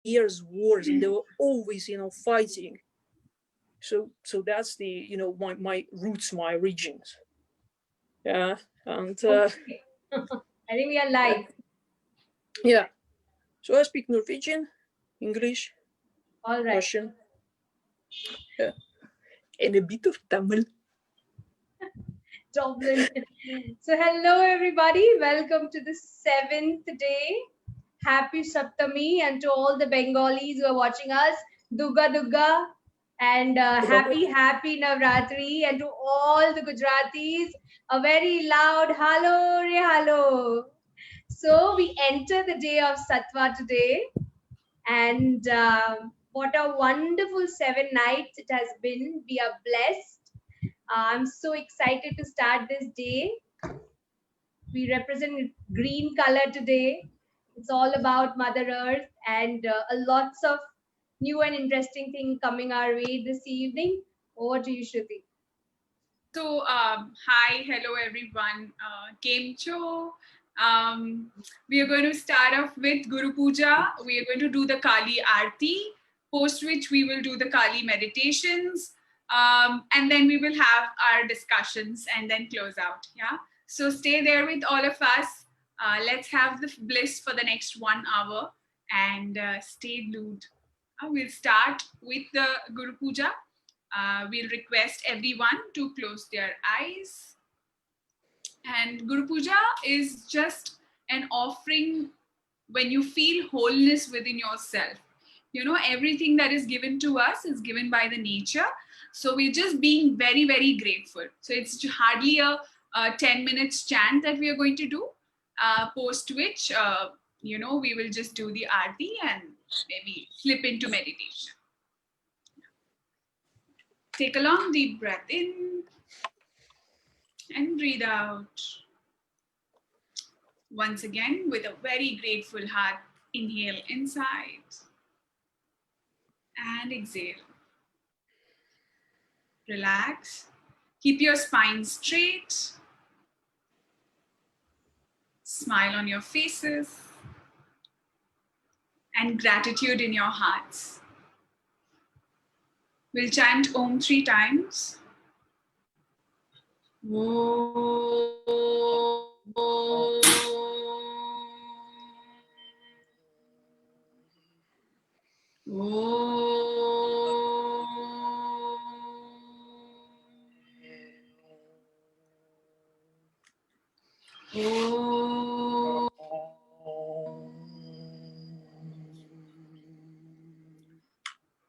years wars, and they were always, fighting. So that's the, my roots, my origins. Yeah, and Okay. I think we are live. yeah. So I speak Norwegian, English, All right. Russian, yeah, and a bit of Tamil. Dublin. So, hello everybody. Welcome to the 7th day. Happy Saptami, and to all the Bengalis who are watching us, Duga Duga, and happy Navratri, and to all the Gujaratis, a very loud hello, re hello. So, we enter the day of Sattva today, and what a wonderful 7 nights it has been. We are blessed. I'm so excited to start this day. We represent green color today. It's all about Mother Earth, and lots of new and interesting things coming our way this evening. Over to you, Shruti. So, hi, hello everyone. Game Cho. We are going to start off with Guru Puja. We are going to do the Kali Aarti, post which we will do the Kali meditations, and then we will have our discussions and then close out. Yeah. So stay there with all of us. Let's have the bliss for the next 1 hour and stay glued. We'll start with the Guru Puja. We'll request everyone to close their eyes. And Guru Puja is just an offering when you feel wholeness within yourself. Everything that is given to us is given by the nature. So we're just being very, very grateful. So it's hardly a 10 minutes chant that we are going to do, post which, we will just do the aarti and maybe slip into meditation. Take a long deep breath in and breathe out. Once again, with a very grateful heart, inhale inside and exhale. Relax. Keep your spine straight. Smile on your faces and gratitude in your hearts. We'll chant Om 3 times.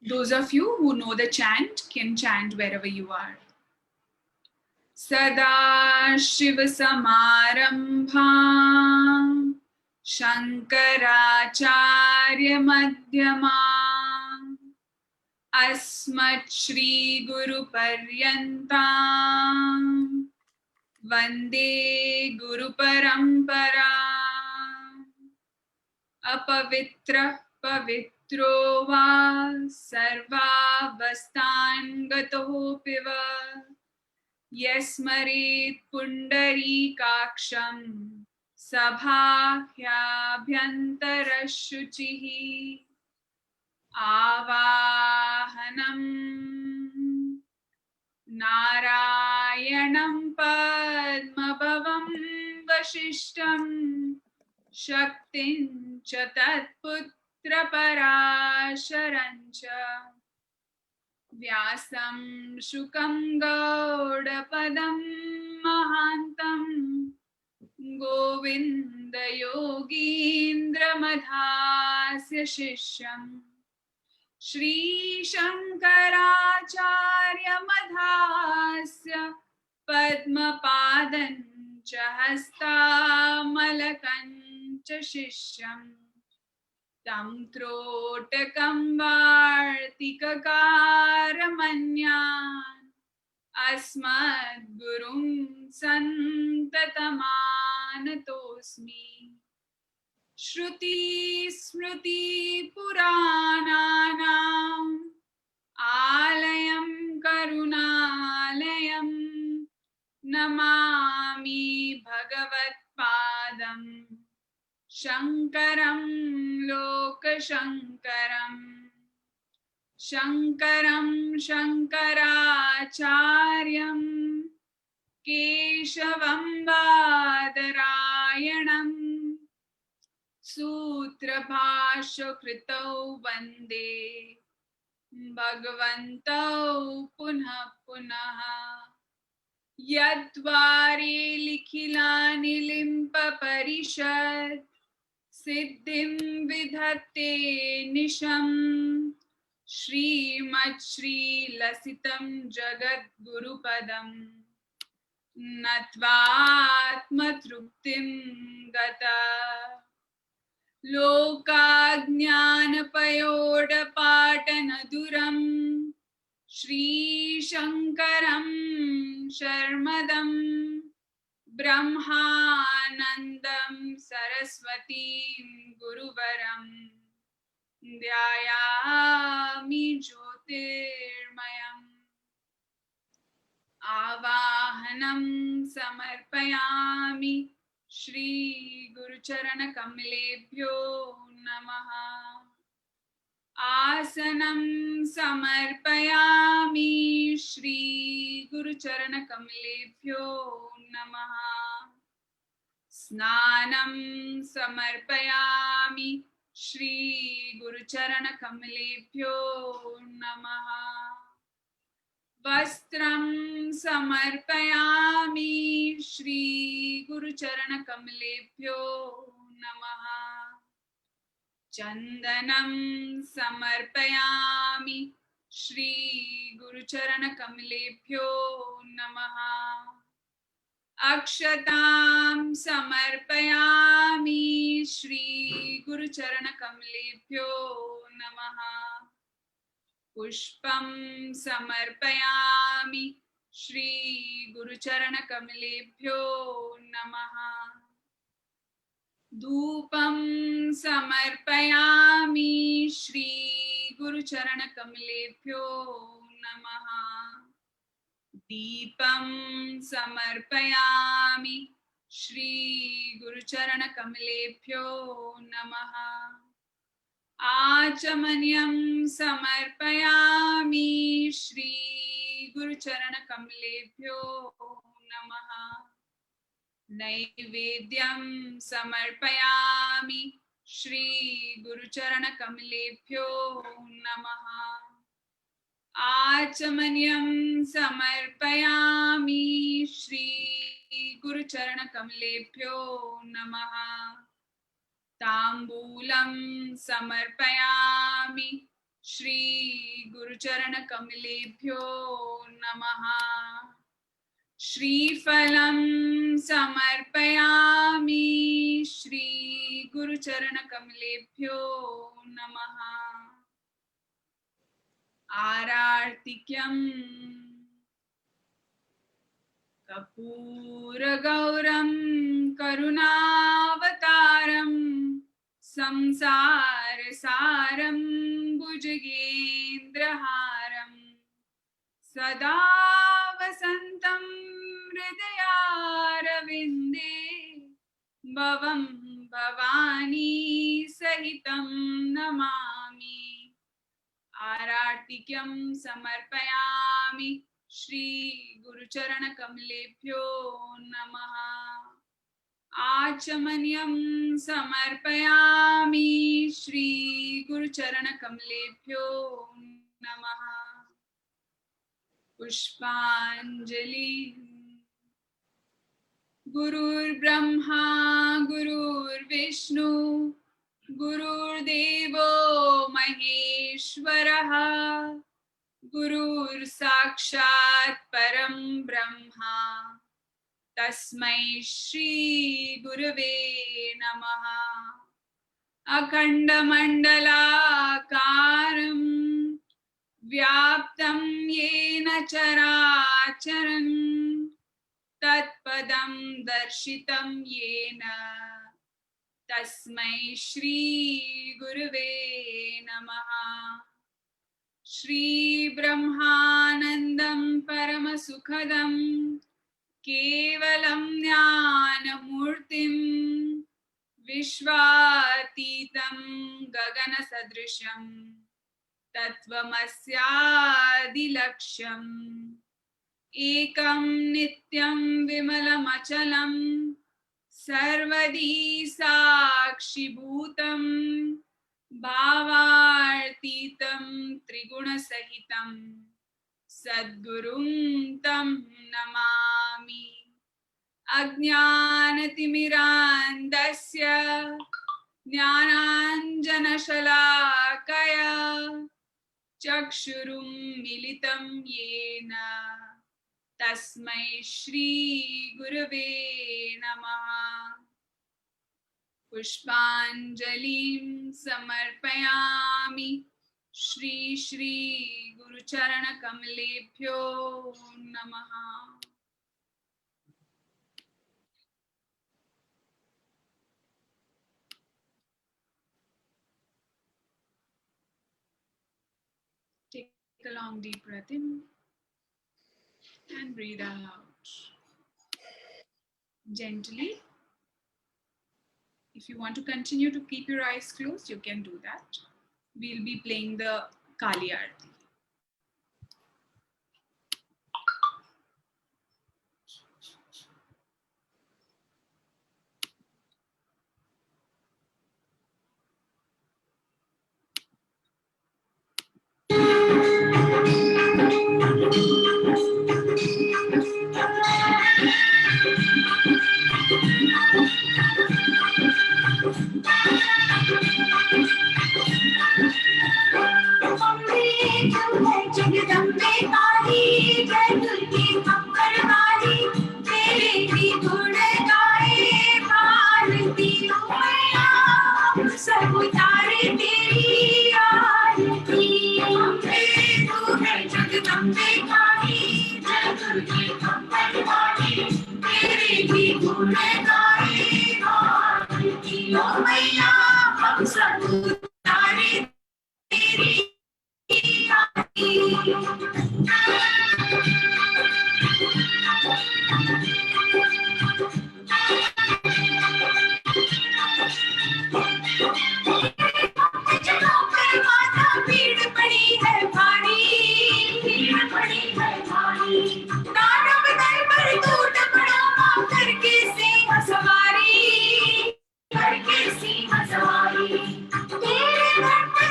Those of you who know the chant can chant wherever you are. Sada Shiva Samarambha Shankaracharya Madhyama Asmat Shri Guru Paryantam Vande Guru Parampara Apavitra Pavitro Va Sarvavastan Gato Piva Yasmarit Pundarikaksham Sabhahyabhyantara Shuchihi Avahanam Narayanam Padmabhavam Vashishtam Shaktin Chatatputra Parasharancha Vyasam Shukam Gaudapadam Mahantam Govinda Yogindra Madhasya Shishyam Shri Shankaracharya Madhasya Padma Padancha Hasta Malakancha Shishyam Tam Trotakam Vartikakarmanyan Asmad Gurum Santatamanatosmi Shruti Smruti Purananam Alayam Karunalayam Namami Bhagavat Padam Shankaram लोकशङ्करम् शङ्करं शङ्कराचार्यम् केशवं बादरायणम् सूत्रभाष्यकृतौ वन्दे भगवन्तौ पुनः पुनः यद्वारे लिखिलानि लिम्पपरिषत् सिद्धिं विधत्ते निशम् श्रीमच्छ्रीलसितं जगद्गुरुपदम् नत्वात्मतृप्तिं गता लोकाज्ञानपयोडपाटनदुरम् श्रीशङ्करं शर्मदं ब्रह्मानन्दं सरस्वतीं गुरुवरं ध्यायामि ज्योतिर्मयम् आवाहनं समर्पयामि श्री गुरुचरणकमलेभ्यो नमः आसनं समर्पयामि श्री गुरुचरणकमलेभ्यो नमः स्नानं समर्पयामि श्री गुरुचरणकमलेभ्यो नमः वस्त्रं समर्पयामि श्री गुरुचरणकमलेभ्यो नमः चन्दनं समर्पयामि श्री गुरुचरणकमलेभ्यो नमः अक्षतां समर्पयामि श्री गुरुचरणकमलेभ्यो नमः पुष्पं समर्पयामि श्री गुरुचरणकमलेभ्यो नमः धूपं समर्पयामि श्री गुरुचरणकमलेभ्यो नमः दीपं समर्पयामि श्री गुरुचरणकमलेभ्यो नमः आचमन्यं समर्पयामि श्री गुरुचरणकमलेभ्यो नमः नैवेद्यं समर्पयामि श्री गुरुचरणकमलेभ्यो नमः आचमन्यं समर्पयामि श्री गुरुचरणकमलेभ्यो नमः ताम्बूलं समर्पयामि श्री गुरुचरणकमलेभ्यो नमः श्रीफलं समर्पयामि श्री गुरुचरणकमलेभ्यो नमः आरार्तिक्यं कर्पूरगौरं करुणावतारं संसारसारं भुजगेन्द्रहारं सदा वसन्तं हृदयारविन्दे भवं भवानी सहितं नमामि आरार्तिक्यं समर्पयामि श्री गुरुचरणकमलेभ्यो नमः आचमन्यं समर्पयामि श्री गुरुचरणकमलेभ्यो नमः पुष्पाञ्जलि गुरुर्ब्रह्मा गुरुर्विष्णु गुरुर्देवो महेश्वरः गुरुर्साक्षात् परं ब्रह्मा तस्मै श्री गुरवे नमः अखण्डमण्डलाकारं व्याप्तं येन चराचरं तत्पदं दर्शितं येन तस्मै श्री गुरवे नमः श्री ब्रह्मानन्दं परमसुखदं केवलं ज्ञानमूर्तिं विश्वातीतं गगनसदृशं तत्त्वमस्यादिलक्ष्यम् एकं नित्यं विमलमचलं सर्वदी साक्षिभूतं भावातीतं त्रिगुणसहितं सद्गुरुं तं नमामि। अज्ञानतिमिरान्धस्य ज्ञानाञ्जनशलाकया चक्षुरुन्मिलितं येन तस्मै श्रीगुरवे नमः। पुष्पाञ्जलिं समर्पयामि श्री गुरुचरणकमलेभ्यो नमः। Take a long deep breath in and breathe out gently. If you want to continue to keep your eyes closed, you can do that. We'll be playing the KalaRatri. Jagdambe काली जय दुर्गे मंगल वाली तेरे भी गुण गाए भारती मैया हम सब उतारे तेरी आरती अम्बे तू है जगदम्बे काली जय दुर्गे मंगल वाली तेरे भी गुण गाए भारती मैया हम सब उतारे तेरी भीड़ पड़ी है भारी दानव दल पर टूट पड़ा करके सिंह सवारी तेरे घर पर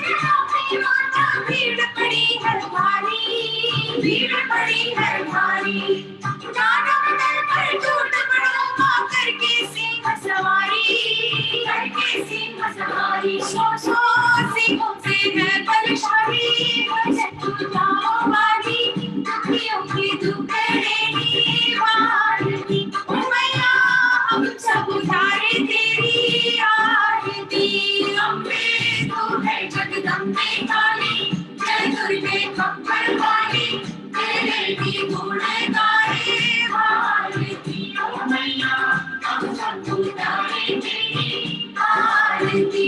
भीड़ पड़ी है भारी दानव दल पर टूट पड़ा करके सिंह सवारी सौ सिंहों से है बलशाली जाओ वाली दुखियों की दुखड़ेनी वारती ओ मैया हम सब उतारे तेरी आरती अम्बे तू है जगदम्बे काली जय दुर्गे खप्पर वाली तेरे भी गुण गाए भारती ओ मैया हम सब उतारे तेरी आरती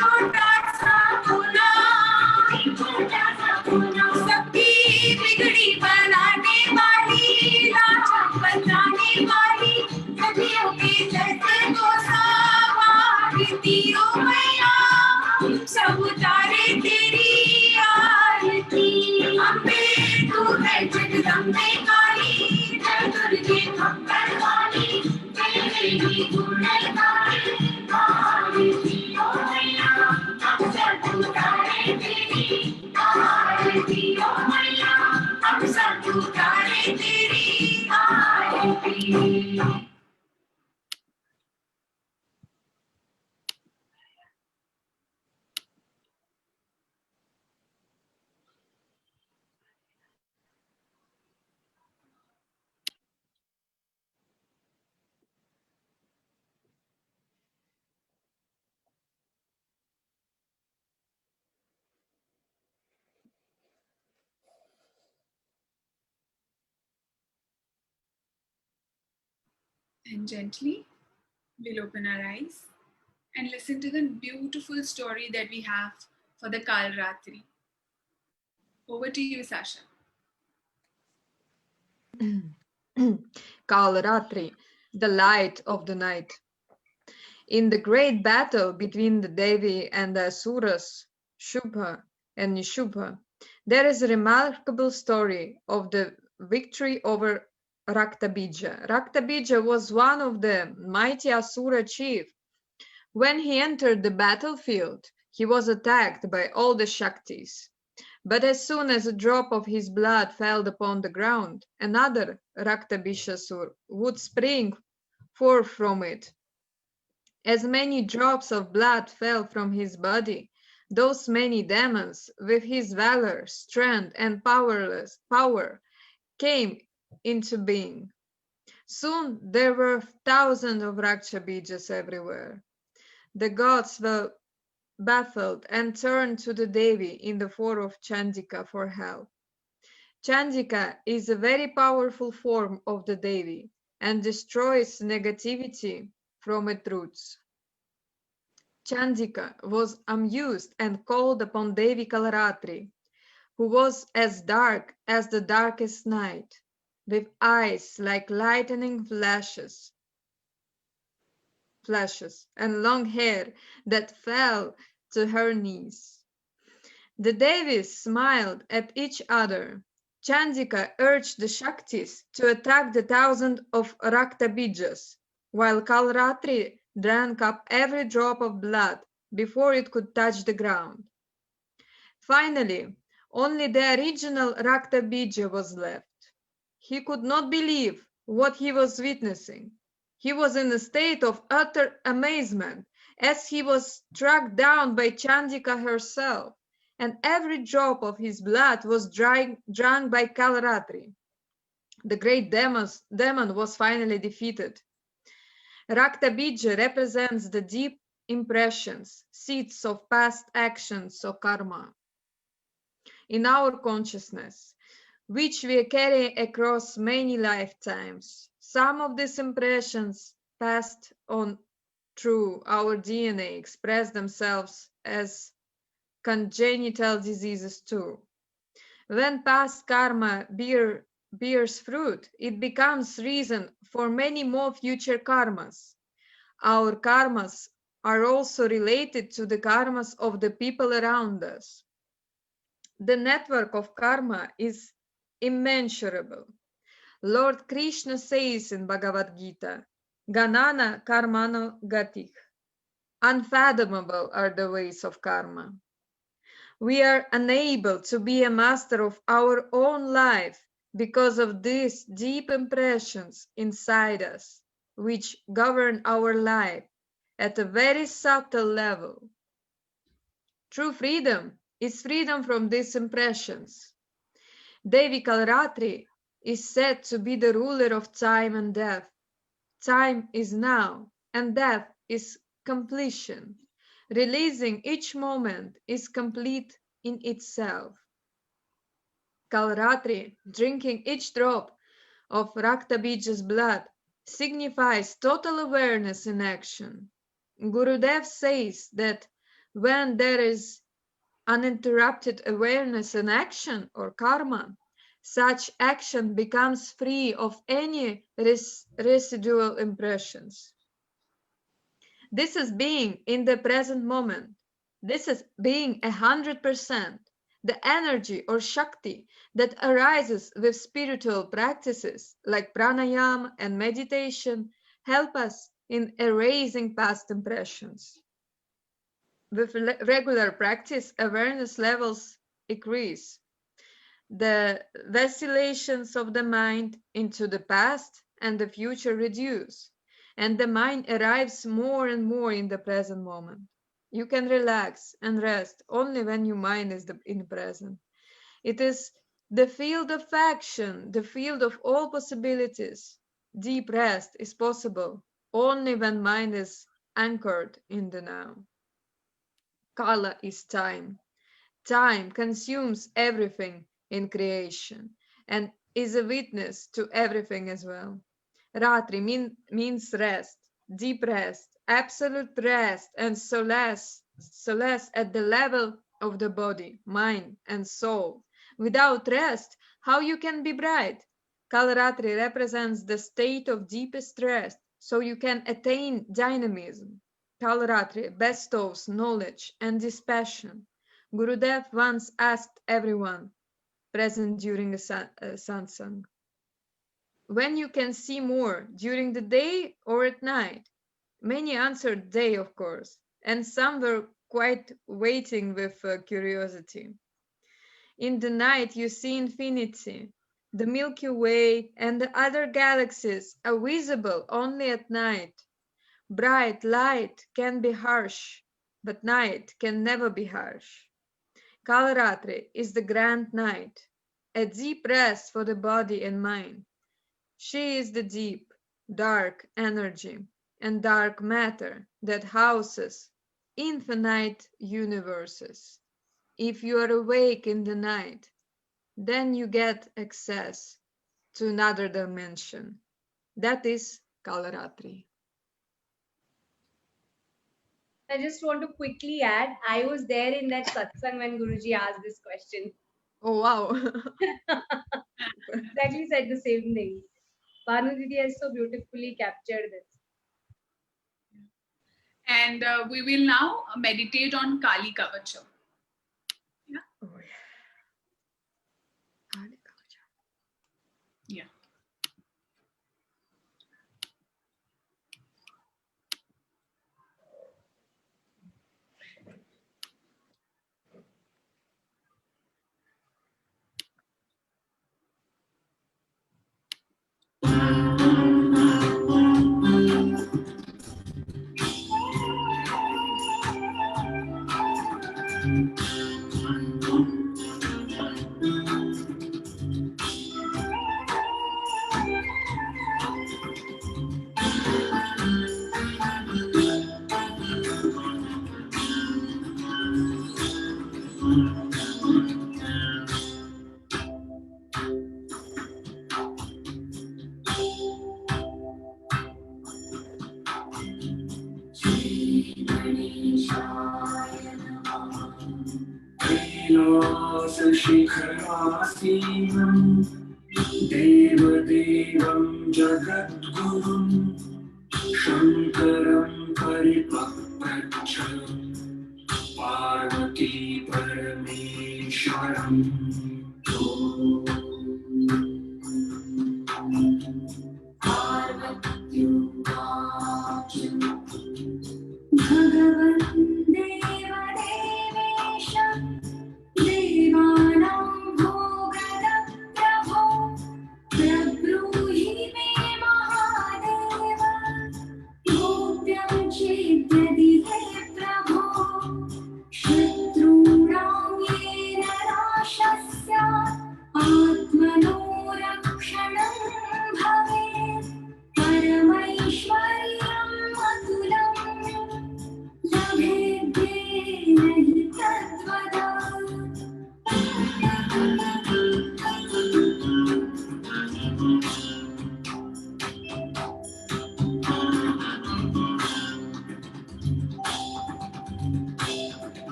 छोटा सा कोना, सबकी बिगड़ी बनाने वाली, लाचार बचाने वाली, सदियों के दर्द को संवारती ओ मैया, हम सब उतारे तेरी आरती। अम्बे तू है जगदम्बे काली, जय दुर्गे मंगल वाली, तेरी गुणगान आरती ओ मैया, हम सब उतारे तेरी आरती ओ मैया, हम सब उतारे तेरी आरती। And gently, we'll open our eyes and listen to the beautiful story that we have for the KalaRatri. Over to you, Sasha. KalaRatri, the light of the night. In the great battle between the Devi and the Asuras, Shubha and Nishubha, there is a remarkable story of the victory over Raktabija. Raktabija was one of the mighty Asura chiefs. When he entered the battlefield, he was attacked by all the Shaktis. But as soon as a drop of his blood fell upon the ground, another Raktabishasur would spring forth from it. As many drops of blood fell from his body, those many demons, with his valor, strength, and power, came into being. Soon there were thousands of Raktabijas everywhere. The gods were baffled and turned to the Devi in the form of Chandika for help. Chandika is a very powerful form of the Devi and destroys negativity from its roots. Chandika was amused and called upon Devi KalaRatri, who was as dark as the darkest night, with eyes like lightning flashes, and long hair that fell to her knees. The Devis smiled at each other. Chandika urged the Shaktis to attack the thousand of Raktabijas, while KalaRatri drank up every drop of blood before it could touch the ground. Finally, only the original Raktabija was left. He could not believe what he was witnessing. He was in a state of utter amazement as he was struck down by Chandika herself, and every drop of his blood was drunk by KalaRatri. The great demon was finally defeated. Raktabija represents the deep impressions, seeds of past actions or karma in our consciousness, which we carry across many lifetimes. Some of these impressions passed on through our DNA express themselves as congenital diseases too. When past karma bears fruit, it becomes reason for many more future karmas. Our karmas are also related to the karmas of the people around us. The network of karma is immeasurable. Lord Krishna says in Bhagavad Gita, Ganana karmano gatih. Unfathomable are the ways of karma. We are unable to be a master of our own life because of these deep impressions inside us, which govern our life at a very subtle level. True freedom is freedom from these impressions. Devi KalaRatri is said to be the ruler of time and death. Time is now, and death is completion. Releasing each moment is complete in itself. KalaRatri, drinking each drop of Raktabija's blood, signifies total awareness in action. Gurudev says that When there is uninterrupted awareness and action or karma, such action becomes free of any residual impressions. This is being in the present moment. This is being 100%. The energy or Shakti that arises with spiritual practices like pranayama and meditation help us in erasing past impressions. With regular practice, awareness levels increase. The vacillations of the mind into the past and the future reduce, and the mind arrives more and more in the present moment. You can relax and rest only when your mind is in the present. It is the field of action, the field of all possibilities. Deep rest is possible only when mind is anchored in the now. Kala is time. Time consumes everything in creation and is a witness to everything as well. Ratri means rest, deep rest, absolute rest, and solace at the level of the body, mind, and soul. Without rest, how you can be bright? KalaRatri represents the state of deepest rest, so you can attain dynamism. KalaRatri bestows knowledge and dispassion. Gurudev once asked everyone present during a satsang, when you can see more, during the day or at night? Many answered day, of course, and some were quite waiting with curiosity. In the night you see infinity. The Milky Way and the other galaxies are visible only at night. Bright light can be harsh, but night can never be harsh. KalaRatri is the grand night, a deep rest for the body and mind. She is the deep, dark energy and dark matter that houses infinite universes. If you are awake in the night, then you get access to another dimension. That is KalaRatri. I just want to quickly add, I was there in that satsang when Guruji asked this question. Oh, wow. Exactly said the same thing. Banu Didi has so beautifully captured this. And we will now meditate on Kali Kavacha. Yeah. Oh, yeah. Yeah. कैलासशिखरासीनं देवदेवं जगद्गुरुं शङ्करं परिपप्रच्छ पार्वती परमेश्वरम् पार्वत्युवाच भगवन् देवदेवेश देवानां भोगद प्रभो प्रब्रूहि मे महादेव गोप्यं चेद्यदि हे प्रभो शत्रूणां येन नाशस्य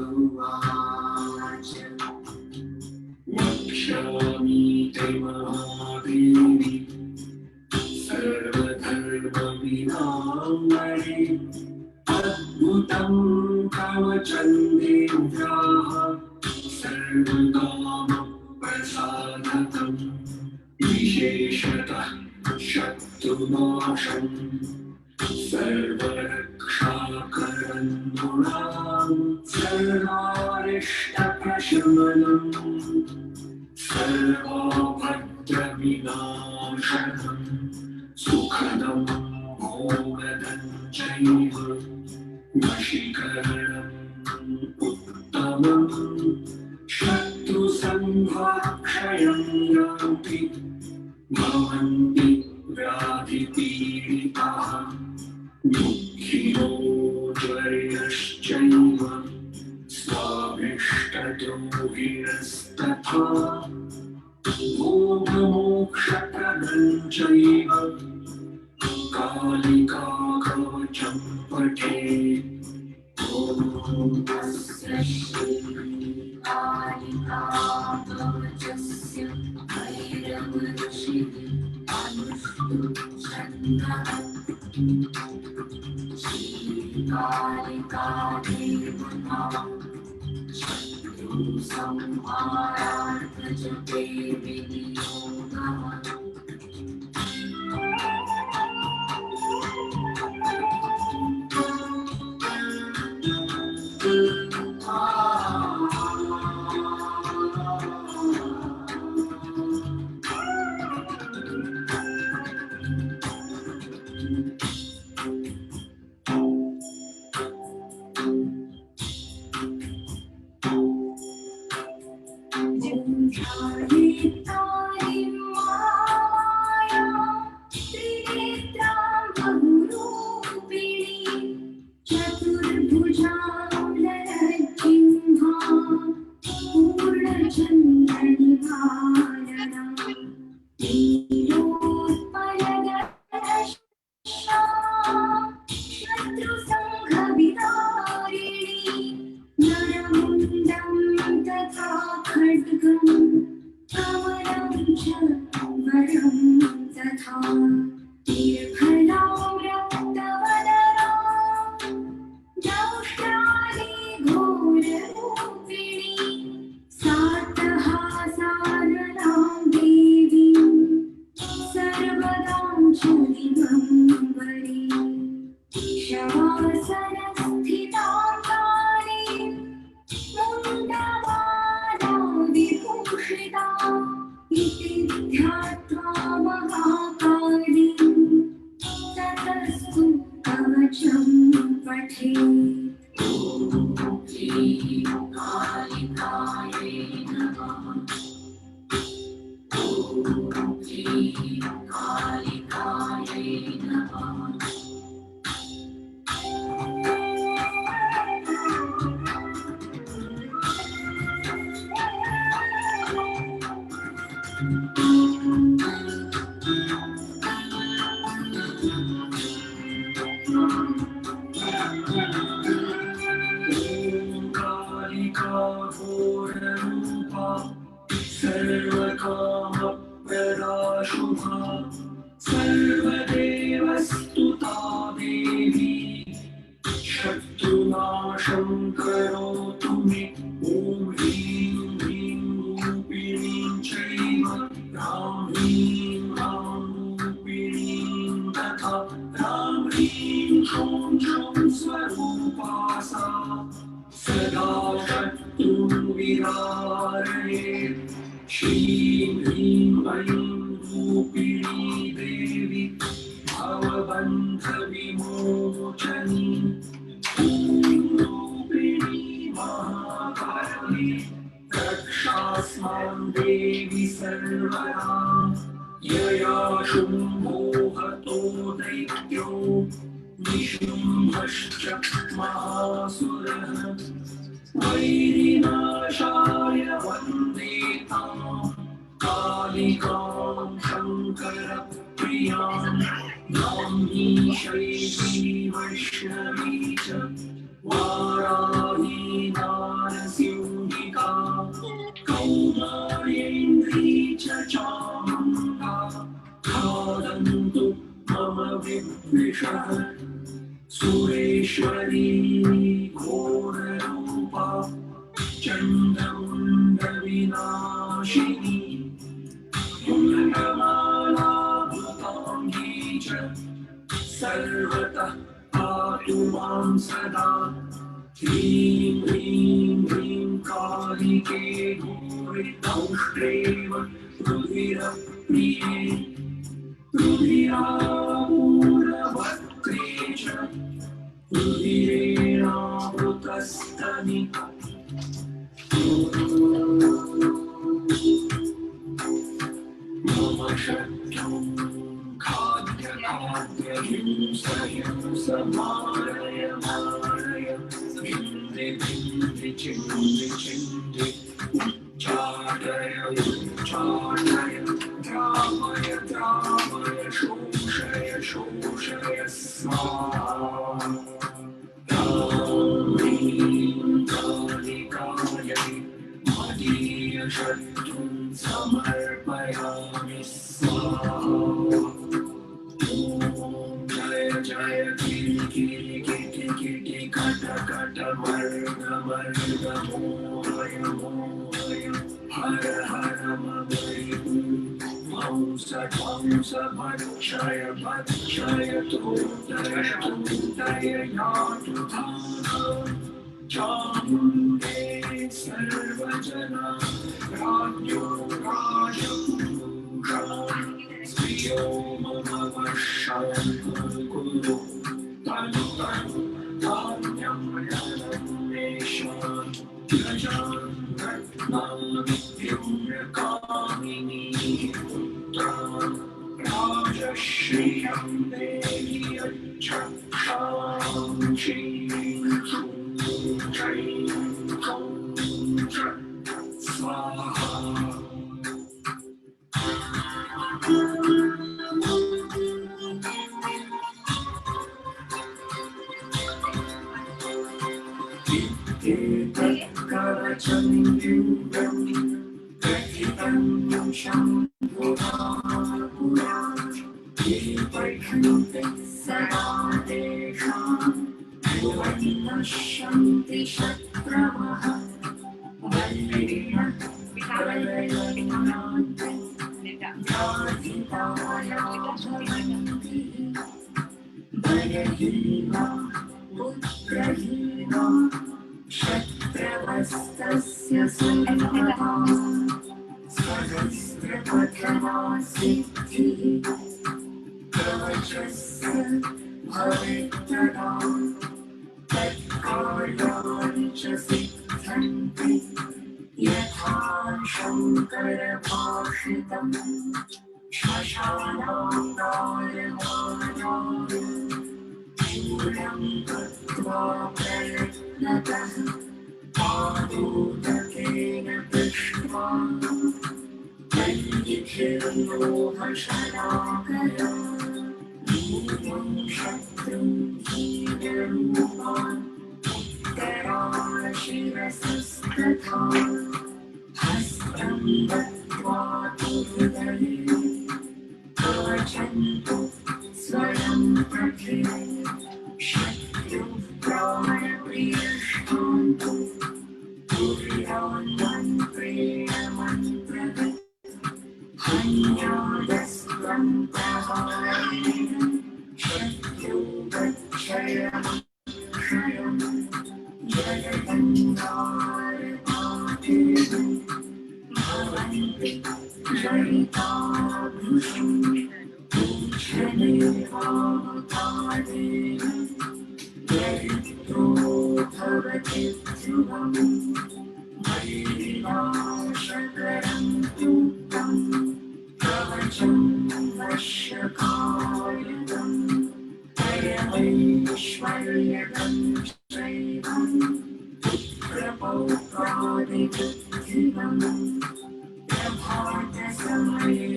उवाच वक्ष्यामि ते महादेवी सर्वधर्मविनाम्बरे अद्भुतं कवचं देव्याः सर्वकामप्रसादकं विशेषतः शत्रुनाशं सर्वरक्षाकरं गुणां सर्वारिष्टप्रशमनम् सर्वभद्रविनाशनं सुखदं भोगदं चैव वशीकरणम् उत्तमं शत्रुसंहाक्षयं यान्ति भवन्ति व्याधिपीडिताः दुःखिनो जयश्चैव स्वाभिष्टद्रोहिणस्तथा भोगमोक्षप्रदं चैव कालिका कवचं पठेत् ॐ तस्य श्रीकालिका कवचस्य भैरवऋषिः अनुष्टुप्छन्दः श्रीकालिका देवता शत्रुसंहारार्थजपे विनियोगः विषः सुरेश्वरी घोररूपा चण्डमुण्डविनाशिनी मुण्डमालाभृताङ्गी च सर्वतः पातु मां सदा ह्रीं ह्रीं ह्रीं कालिके घोरे दंष्ट्रेव रुधिरप्रिये रुधिरापूरवक्त्रे च रुधिरेणावृतस्तनि मम शक्यं खाद्यहिंसहिंसमारय मारय भिन्द्रि भिन्द्रि चिन्द्रि चिन्द्रि उच्चाटय उच्चाटय द्रावय द्रावय शोषय शोषय स्वाहा ह्रीं कालिकायै मदीयशक्तिं समर्पयामि स्वाहा ॐ जय जय किरि किरि किटि किटि कट कट मर्ग मर्ग मोहय मोहय हर हर ममैकु हंस हंस भक्षय भक्षय तोदय तोदय यातु धाम चामुण्डे सर्वजना राज्ञो राजपुरुषा श्रियो मम वर्षं कुरु तनु तनु धान्यं धनं मेषान् गजान् रत्नानि व्युम्रकामिनी पुत्रान् राजश्रियं देहि यच्छक्षां श्रीं स्वाहा कवचं दिव्यं प्रथितं शम्भुना पुरा ये पठन्ति सदा तेषां नश्यन्ति शत्रवः वल्लेन प्रलयनान्ते व्याधिताय भवन्ति भयहीना पुत्रहीना शत्रवस्तस्य सर्वदा सहस्रपठना सिद्धिः कवचस्य भवेत्तदा तत्कार्याणि च सिद्धन्ति यथा शङ्करभाषितम् श्मशानाङ्गारवादाय पूर्णं कृत्वा प्रयत्नतः पादोदकेन पृष्ट्वा वल्लिखिर्लोहशलाकया नीलं शत्रुं हीनरूपान् उत्तराशिरसस्तथा हस्तं दत्त्वा तु हृदये कवचन्तु स्वयं पठे शत्रुः प्राणप्रियष्टान्तु तुर्यान्मन्त्रेण मन्त्रवित् हन्यादस्त्वं प्रहारेण शत्रुवक्षयमक्षयम् जयगङ्गारपातेन भवन्ति जयिताभृशम् पूज्यमेवावतारेण दरिद्रो भवति ध्रुवम् वैरिनाशकरं तूक्तं कवचं वश्यकायुधम् परमैश्वर्यदं चैवं पुत्रपौत्रादिबुद्धिदम् प्रभातसमये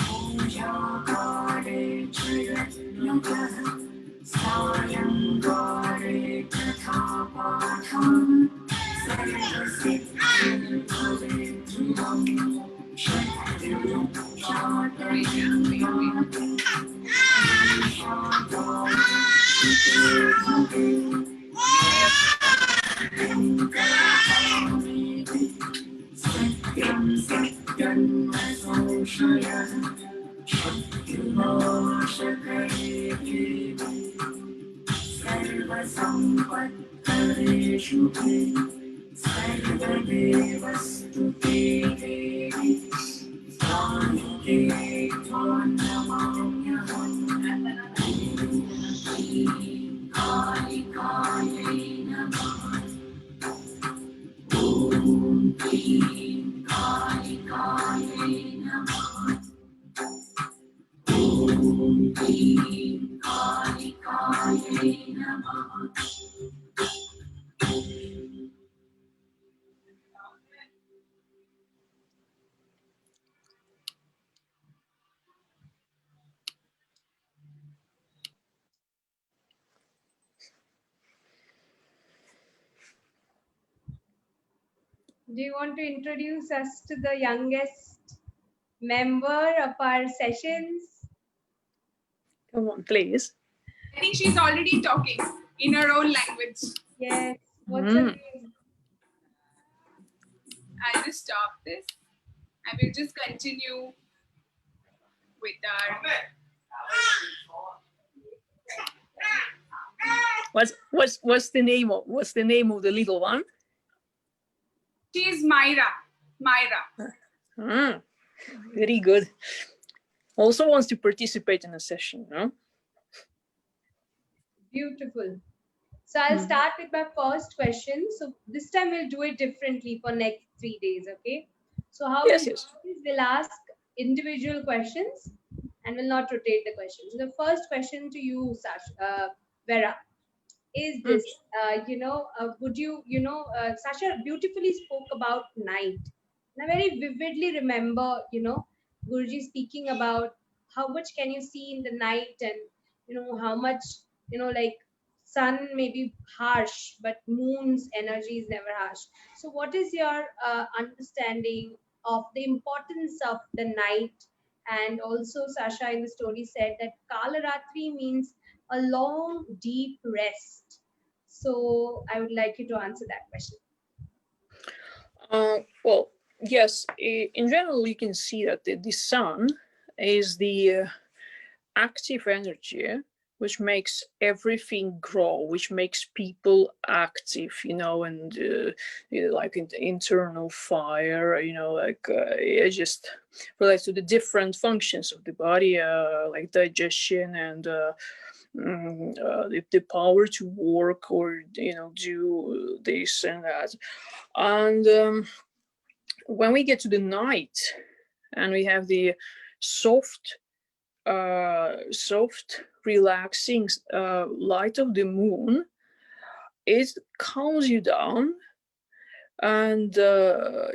पूजाकाले च यज्ञतः सायङ्काले तथा पाठान् सर्वसिद्धिर्भवेत् ध्रुवम् शत्रुचाटयन् Do you want to introduce us to the youngest member of our sessions? Come on, please. I think she's already talking in her own language. Yes. What's her name? I'll just stop this and we'll just continue with our. What's the name of the little one? She is Myra. Myra. Very good. Also wants to participate in a session, no? Beautiful. So I'll start with my first question. So this time we'll do it differently for next 3 days, okay? So how Yes, we'll yes. do is we'll ask individual questions and will not rotate the questions. So the first question to you, Vera, is this, would you, Sasha beautifully spoke about night. And I very vividly remember, Guruji speaking about how much can you see in the night and, how much, like sun may be harsh, but moon's energy is never harsh. So what is your understanding of the importance of the night? And also, Sasha in the story said that KalaRatri means a long, deep rest. So I would like you to answer that question. Well, yes, in general, you can see that the sun is the active energy which makes everything grow, which makes people active, and like internal fire, it just relates to the different functions of the body, like digestion and the power to work or do this and that. And when we get to the night and we have the soft relaxing light of the moon, it calms you down, and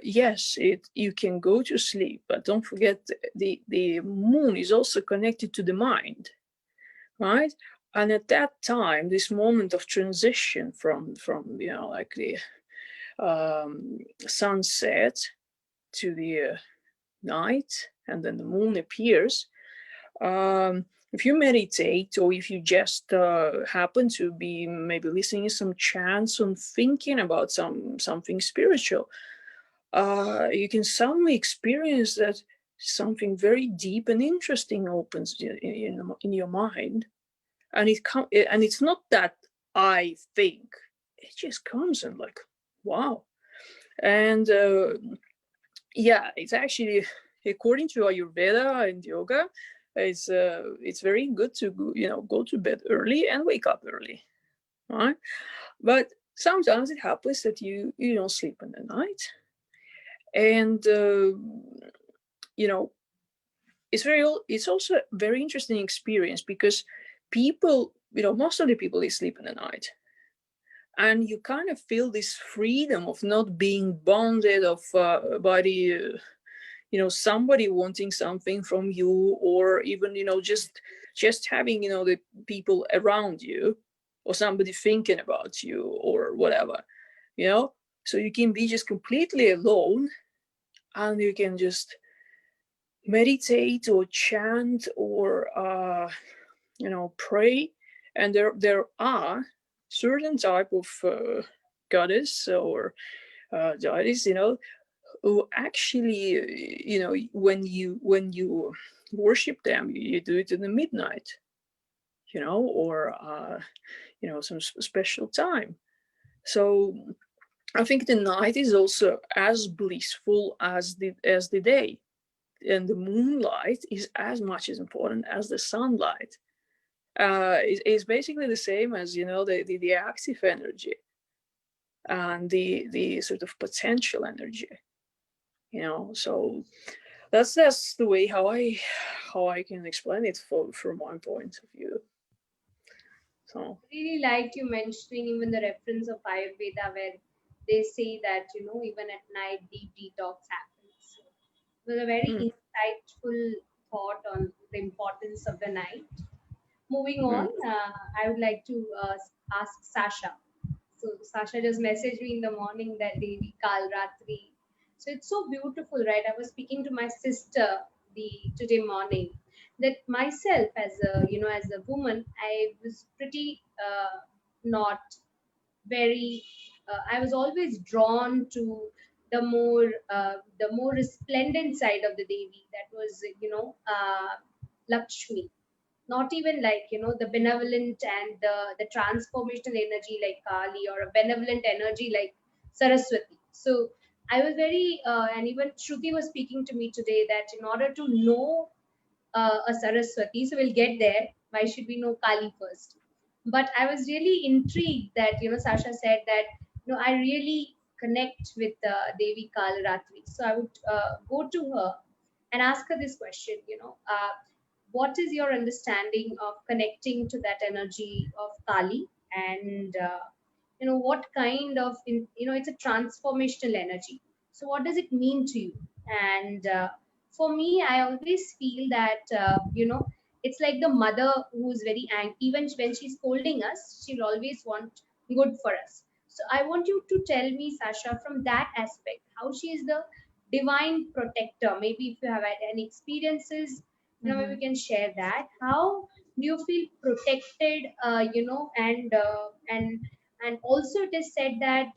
yes, you can go to sleep, but don't forget the moon is also connected to the mind, right? And at that time, this moment of transition from like the sunset to the night, and then the moon appears. If you meditate, or if you just happen to be maybe listening to some chants and thinking about something spiritual, you can suddenly experience that something very deep and interesting opens in your mind, and it's not that I think, it just comes and like, wow. And yeah, it's actually, according to Ayurveda and yoga, it's very good to go to bed early and wake up early, right? But sometimes it happens that you don't sleep in the night, and it's also a very interesting experience, because people, most of the people, they sleep in the night, and you kind of feel this freedom of not being bonded by the somebody wanting something from you, or even just having the people around you, or somebody thinking about you, or whatever, so you can be just completely alone, and you can just meditate or chant or pray, and there are certain type of goddess or deities, who actually, when you worship them, you do it in the midnight, or some special time. So I think the night is also as blissful as the day, and the moonlight is as much as important as the sunlight. It's basically the same as the active energy and the sort of potential energy. So that's the way how I can explain it from my point of view. So Really liked you mentioning even the reference of Ayurveda where they say that even at night deep detox happens. So it was a very insightful thought on the importance of the night. Moving on, I would like to ask Sasha. So Sasha just messaged me in the morning that Devi KalaRatri. So it's so beautiful, right? I was speaking to my sister the today morning that myself as a woman, I was pretty not very. I was always drawn to the more resplendent side of the Devi. That was Lakshmi, not even like the benevolent and the transformational energy like Kali or a benevolent energy like Saraswati. So I was very and even Shruti was speaking to me today that in order to know a Saraswati, so we'll get there. Why should we know Kali first? But I was really intrigued that Sasha said that I really connect with Devi KalaRatri. So I would go to her and ask her this question. What is your understanding of connecting to that energy of Kali, and what kind of it's a transformational energy. So what does it mean to you? And for me, I always feel that it's like the mother who's very angry. Even when she's scolding us, she'll always want good for us. So I want you to tell me, Sasha, from that aspect, how she is the divine protector. Maybe if you have had any experiences, maybe we can share that. How do you feel protected? And also it is said that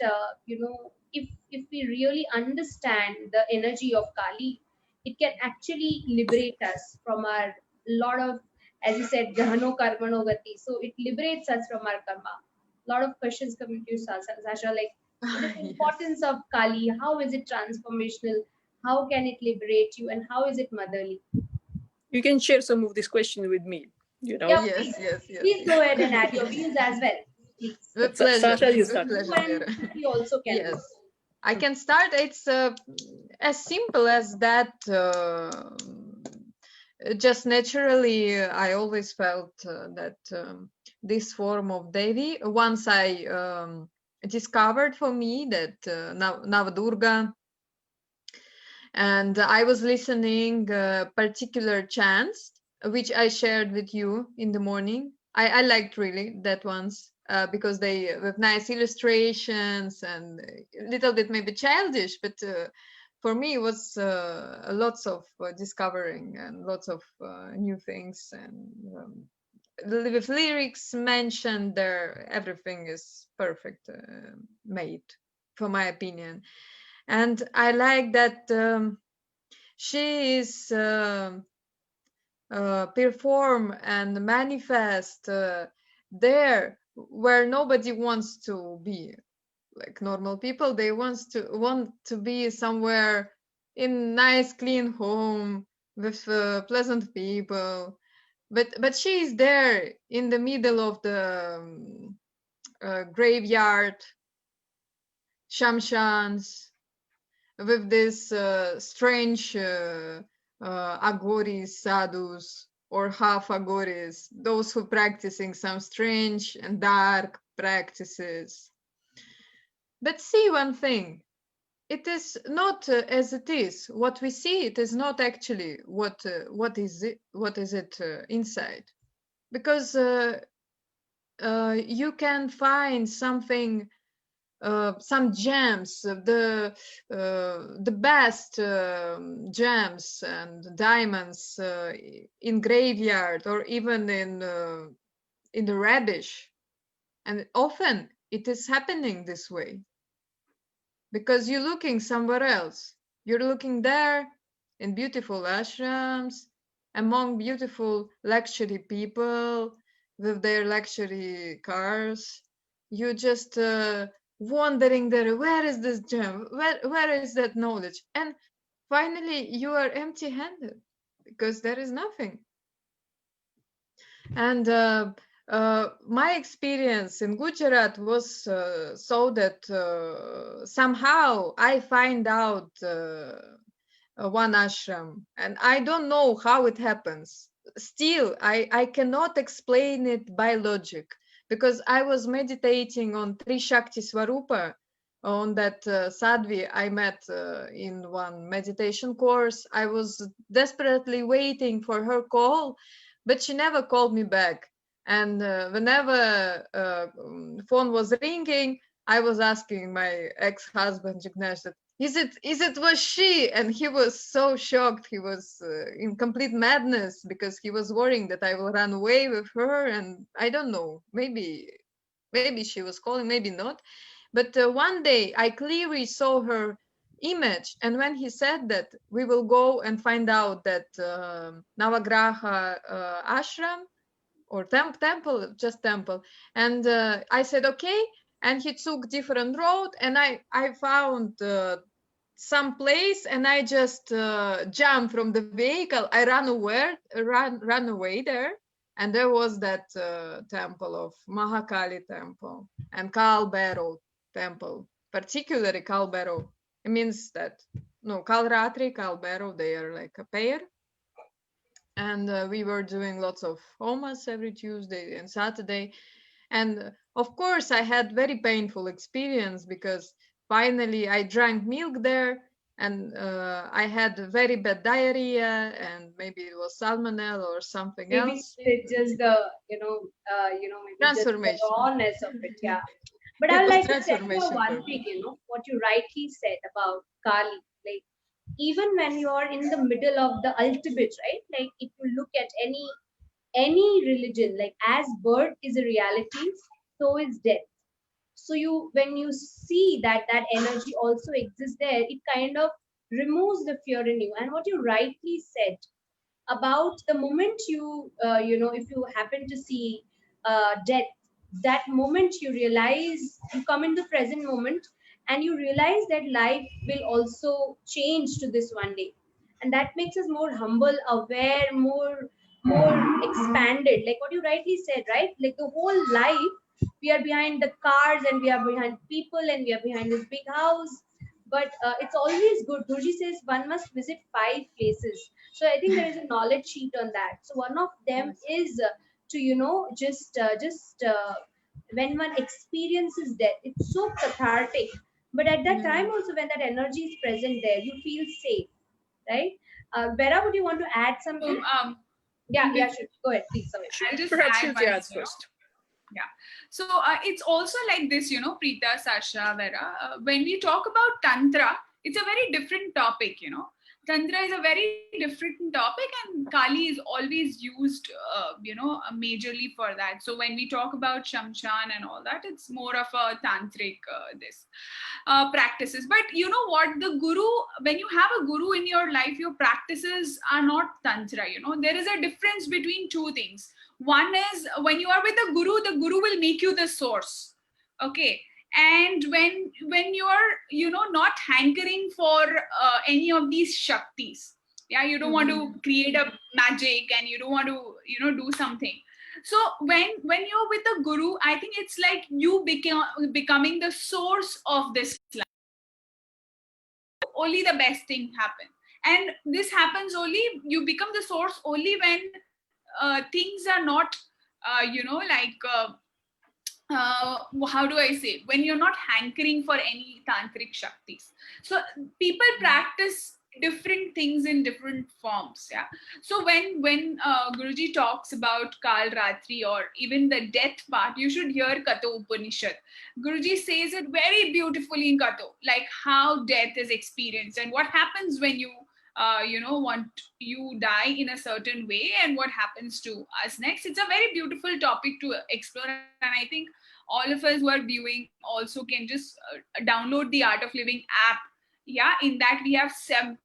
if we really understand the energy of Kali, it can actually liberate us from our lot of, as you said, Gahano Karmano Gati. So it liberates us from our karma. A lot of questions coming to you, Sasha, like what is the Yes. importance of Kali? How is it transformational? How can it liberate you? And how is it motherly? you can share some of this question with me. Yeah, Yes, please. yes, yes, Please go ahead and add yes. your views as well. Please. With pleasure, Sasha, you with start. pleasure, And Vera. Shruti also can Yes, go. I can start. It's as simple as that. Just naturally, I always felt that this form of Devi, once I discovered for me that Navadurga, and I was listening particular chants, which I shared with you in the morning. I liked really that ones because they with nice illustrations and a little bit maybe childish, but for me it was lots of discovering and lots of new things, and with lyrics mentioned there, everything is perfect made, for my opinion. And I like that she is perform and manifest there where nobody wants to be. Like normal people, they want to be somewhere in nice clean home with pleasant people, but she is there in the middle of the graveyard shamshans with this strange agoris, sadhus, or half agoris, those who practicing some strange and dark practices. But see one thing, it is not as it is. What we see, it is not actually what is it inside, because you can find something some gems, the best gems and diamonds in graveyard or even in the rubbish. And often it is happening this way because you're looking somewhere else. You're looking there in beautiful ashrams, among beautiful luxury people with their luxury cars. You just wandering there. Where is this gem? Where is that knowledge? And finally, you are empty-handed because there is nothing. And my experience in Gujarat was so that somehow I find out one ashram, and I don't know how it happens. Still, I cannot explain it by logic because I was meditating on Tri Shakti Swarupa, on that sadhvi I met in one meditation course. I was desperately waiting for her call, but she never called me back. And whenever phone was ringing, I was asking my ex-husband Jignesh that is it was she, and he was so shocked. He was in complete madness because he was worrying that I will run away with her, and I don't know, maybe she was calling, maybe not. But one day I clearly saw her image, and when he said that we will go and find out that Navagraha ashram or temple, just temple, and I said okay, and he took different road, and I found some place, and I just jumped from the vehicle. I ran away there, and there was that temple of Mahakali temple and Kalbero temple, particularly Kalbero. It means that no, KalaRatri, Kalbero, they are like a pair. And we were doing lots of homas every Tuesday and Saturday. And of course, I had very painful experience because finally I drank milk there, and I had very bad diarrhea, and maybe it was salmonella or something Maybe else. it's just the maybe just the Transformation. rawness of it. Yeah. But I It would was like to tell you transformation one for thing, what you rightly said about Kali. Like, even when you are in the middle of the ultimate, right? Like, if you look at any religion, like, as birth is a reality, so is death. So when you see that energy also exists there, it kind of removes the fear in you. And what you rightly said about the moment if you happen to see death, that moment you realize, you come in the present moment, and you realize that life will also change to this one day, and that makes us more humble, aware, more expanded, like what you rightly said, right? Like, the whole life we are behind the cars, and we are behind people, and we are behind this big house. But it's always good. Guruji says one must visit 5 places. So I think there is a knowledge sheet on that. So one of them is to just when one experiences death, it's so cathartic. But at that time also, when that energy is present there, you feel safe, right? Vera, would you want to add So, something? Yeah, sure. Go ahead, please. Sorry. I'll just Perhaps add Shruti one adds thing. first. Yeah. So it's also like this, Preeta, Sasha, Vera. When we talk about Tantra, it's a very different topic, Tantra is a very different topic, and Kali is always used, majorly for that. So when we talk about Shamshan and all that, it's more of a tantric practices. But you know what? The guru, when you have a guru in your life, your practices are not Tantra. There is a difference between two things. One is when you are with the guru will make you the source. Okay. And when you are not hankering for any of these shaktis, yeah, you don't want to create a magic, and you don't want to do something. So when you're with the guru, I think it's like you becoming the source of this life. Only the best thing happen, and this happens only, you become the source only when things are not how do I say, when you're not hankering for any tantric shaktis. So people practice different things in different forms. Yeah. So when Guruji talks about KalaRatri or even the death part, you should hear Kato Upanishad. Guruji says it very beautifully in Kato, like how death is experienced and what happens when want you die in a certain way and what happens to us next. It's a very beautiful topic to explore, and I think all of us who are viewing also can just download the Art of Living app. Yeah, in that we have several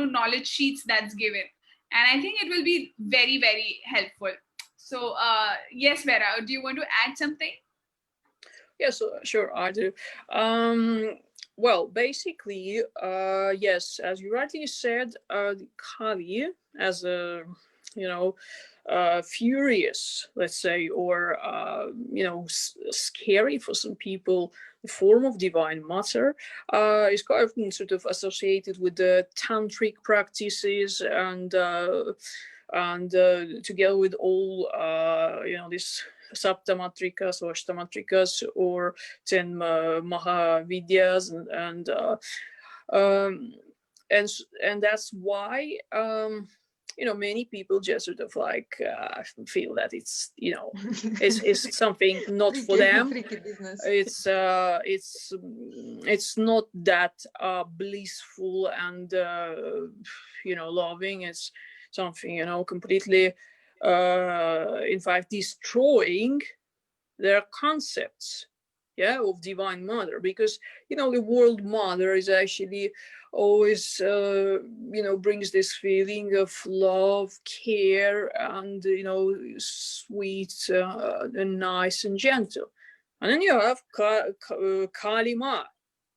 knowledge sheets that's given, and I think it will be very very helpful. So yes, Vera, do you want to add something? Yes, sure, I do. Well, basically, yes, as you rightly said, the Kali as a, you know, furious, let's say, or scary for some people, the form of divine matter is quite often sort of associated with the tantric practices and together with all this saptamatrikas or ashtamatrikas or 10 mahavidyas um, and that's why many people just sort of like feel that it's something not for them. Freaky business. It's not that blissful and loving. It's something completely in fact destroying their concepts of divine mother, because the world mother is actually always brings this feeling of love, care, and sweet and nice and gentle. And then you have Kali Ma,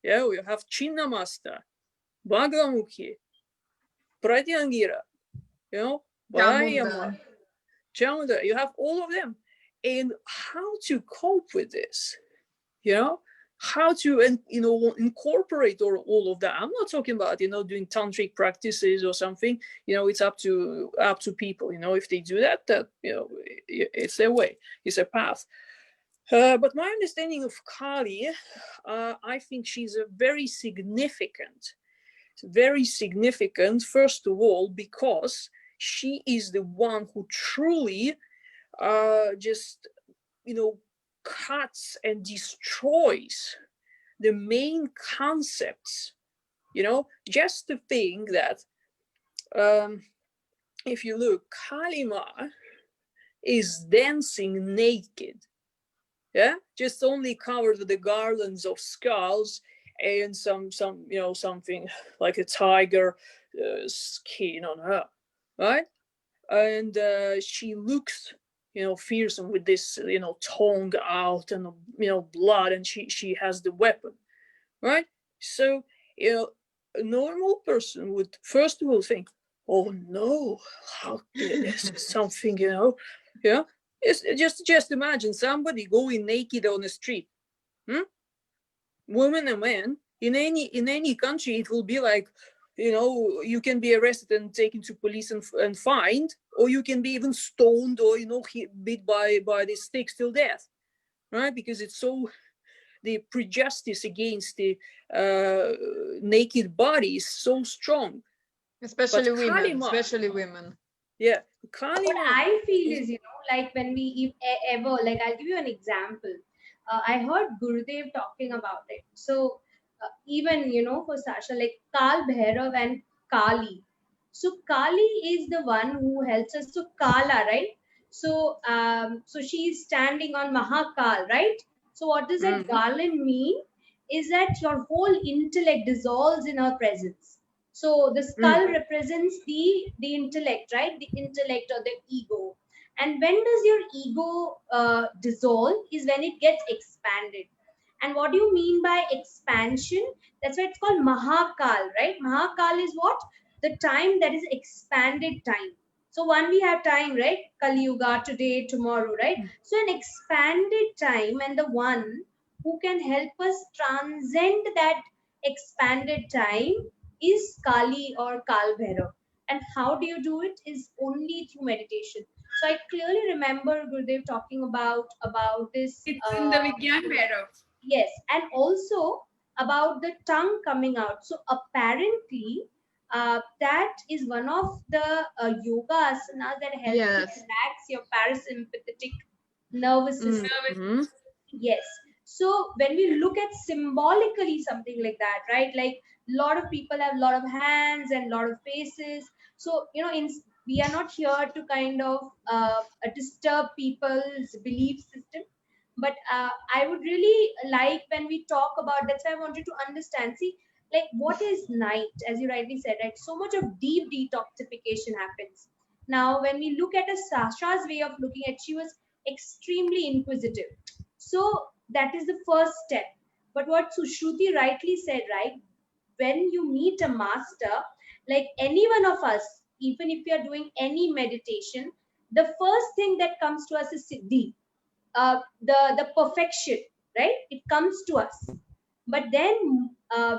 you have Chinnamasta, Bhagavamukhi, Pratyangira, Vayama, Chamunda. You have all of them. And how to cope with this, how to incorporate all of that. I'm not talking about doing tantric practices or something. It's up to people. If they do that it's their way, it's a path. But my understanding of Kali, I think she's a very significant, first of all, because she is the one who truly just cuts and destroys the main concepts. Just to think that if you look, Kalima is dancing naked, just only covered with the garlands of skulls and something like a tiger skin on her, right? And she looks fearsome with this tongue out and blood, and she has the weapon, right? So a normal person would first of all think, oh no, how is something yeah. Just imagine somebody going naked on the street. Women and men in any country, it will be like, you can be arrested and taken to police and fined, or you can be even stoned, or beat by the sticks till death, right? Because it's so, the prejudice against the naked body is so strong. Especially But women. Yeah, What I feel is, like when we ever, like, I'll give you an example. I heard Gurudev talking about it. So even, for Sasha, like Kal Bhairav and Kali. So Kali is the one who helps us. So Kala, right? So she's standing on Mahakal, right? So what does that garland mean? Is that your whole intellect dissolves in her presence. So the skull represents the intellect, right? The intellect or the ego. And when does your ego dissolve? Is when it gets expanded. And what do you mean by expansion? That's why it's called Mahakal, right? Mahakal is what? The time that is expanded time. So one, we have time, right? Kali Yuga, today, tomorrow, right? So an expanded time, and the one who can help us transcend that expanded time is Kali or Kal Bhairav. And how do you do it? Is only through meditation. So I clearly remember Gurudev talking about this. It's in the Vigyan Bhairav. Yes, and also about the tongue coming out. So apparently, that is one of the yoga asanas that helps to Yes. relax your parasympathetic nervous system. Mhm. Yes. So when we look at symbolically something like that, right? Like a lot of people have a lot of hands and a lot of faces. So we are not here to kind of disturb people's belief system. But I would really like when we talk about. That's why I wanted to understand. See, like what is night, as you rightly said, right? So much of deep detoxification happens. Now, when we look at a Sasha's way of looking at, she was extremely inquisitive, so that is the first step. But what Sushruti rightly said, right? When you meet a master, like any one of us, even if we are doing any meditation, the first thing that comes to us is Siddhi, the perfection, right? It comes to us. But then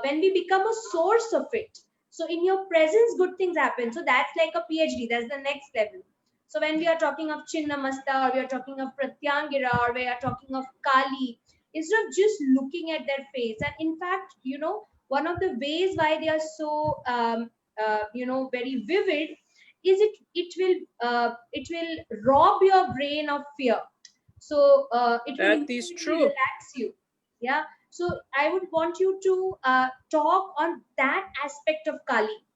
when we become a source of it, so in your presence, good things happen. So that's like a PhD. That's the next level. So when we are talking of Chinnamasta, or we are talking of Pratyangira, or we are talking of Kali, instead of just looking at their face, and in fact, one of the ways why they are so very vivid is it will rob your brain of fear. So it will That is immediately true. relax you. Yeah. So I would want you to talk on that aspect of Kali,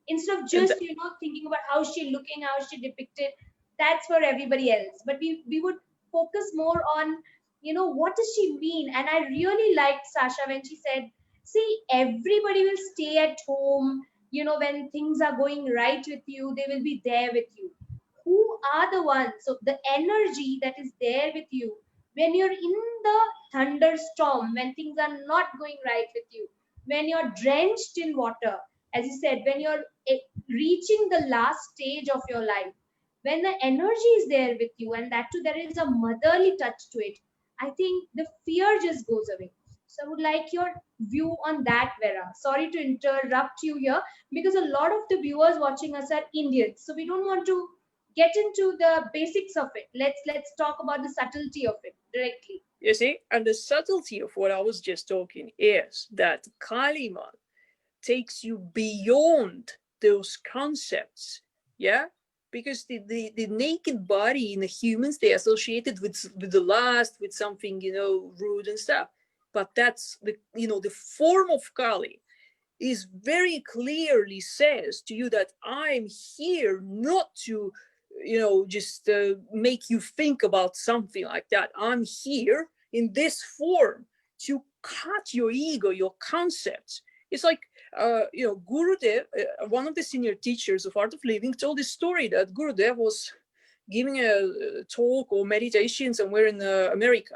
instead of And just thinking about how she looking, how she depicted. That's for everybody else, but we would focus more on what does she mean. And I really liked Sasha when she said, see, everybody will stay at home. When things are going right with you, they will be there with you. Who are the ones? So the energy that is there with you when you're in the thunderstorm, when things are not going right with you, when you're drenched in water, as you said, when you're reaching the last stage of your life, when the energy is there with you, and that too there is a motherly touch to it, I think the fear just goes away. So I would like your view on that, Vera. Sorry to interrupt you here, because a lot of the viewers watching us are Indians, so we don't want to get into the basics of it. Let's talk about the subtlety of it directly. you see, and the subtlety of what I was just talking is that Kalima takes you beyond those concepts. Yeah, because the naked body in the humans, they associated with the lust, with something rude and stuff. But that's the form of Kali is very clearly says to you that I'm here not to just make you think about something like that. I'm here in this form to cut your ego, your concepts. It's like Gurudev, one of the senior teachers of Art of Living, told this story that Gurudev was giving a talk or meditation somewhere in America,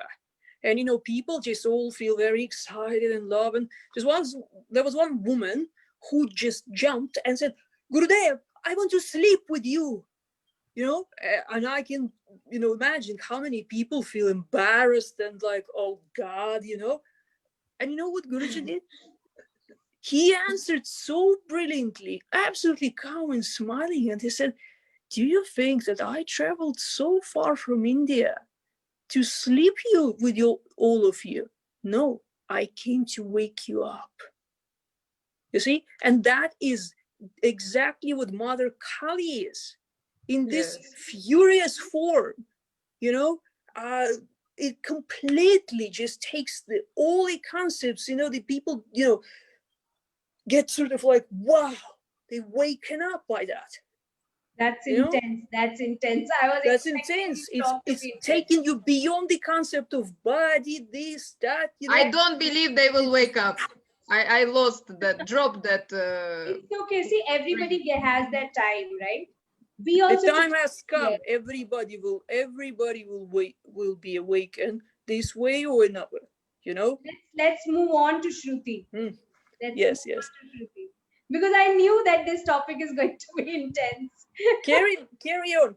and people just all feel very excited and love. And there was one woman who just jumped and said, Gurudev, I want to sleep with you. And I can imagine how many people feel embarrassed and like, oh God. And you know what Guruji did? He answered so brilliantly, absolutely calm and smiling, and he said, do you think that I traveled so far from India to sleep you with all of you? No, I came to wake you up. You see? And that is exactly what Mother Kali is in this Yes. furious form. You know, it completely just takes all the concepts, the people, get sort of like, wow, they waken up by that. That's You know, intense. That's intense. I was that's expecting this intense. It's talk to it's be intense. taking you beyond the concept of body, this, that, I don't believe they will wake up. I lost that, dropped that. It's okay. See, everybody has their time, right? We The also have to time has yes. come. Everybody will be awakened this way or another. Let's move on to Shruti. Hmm. Let's move Yes, on yes. to Shruti. Because I knew that this topic is going to be intense. Carry on.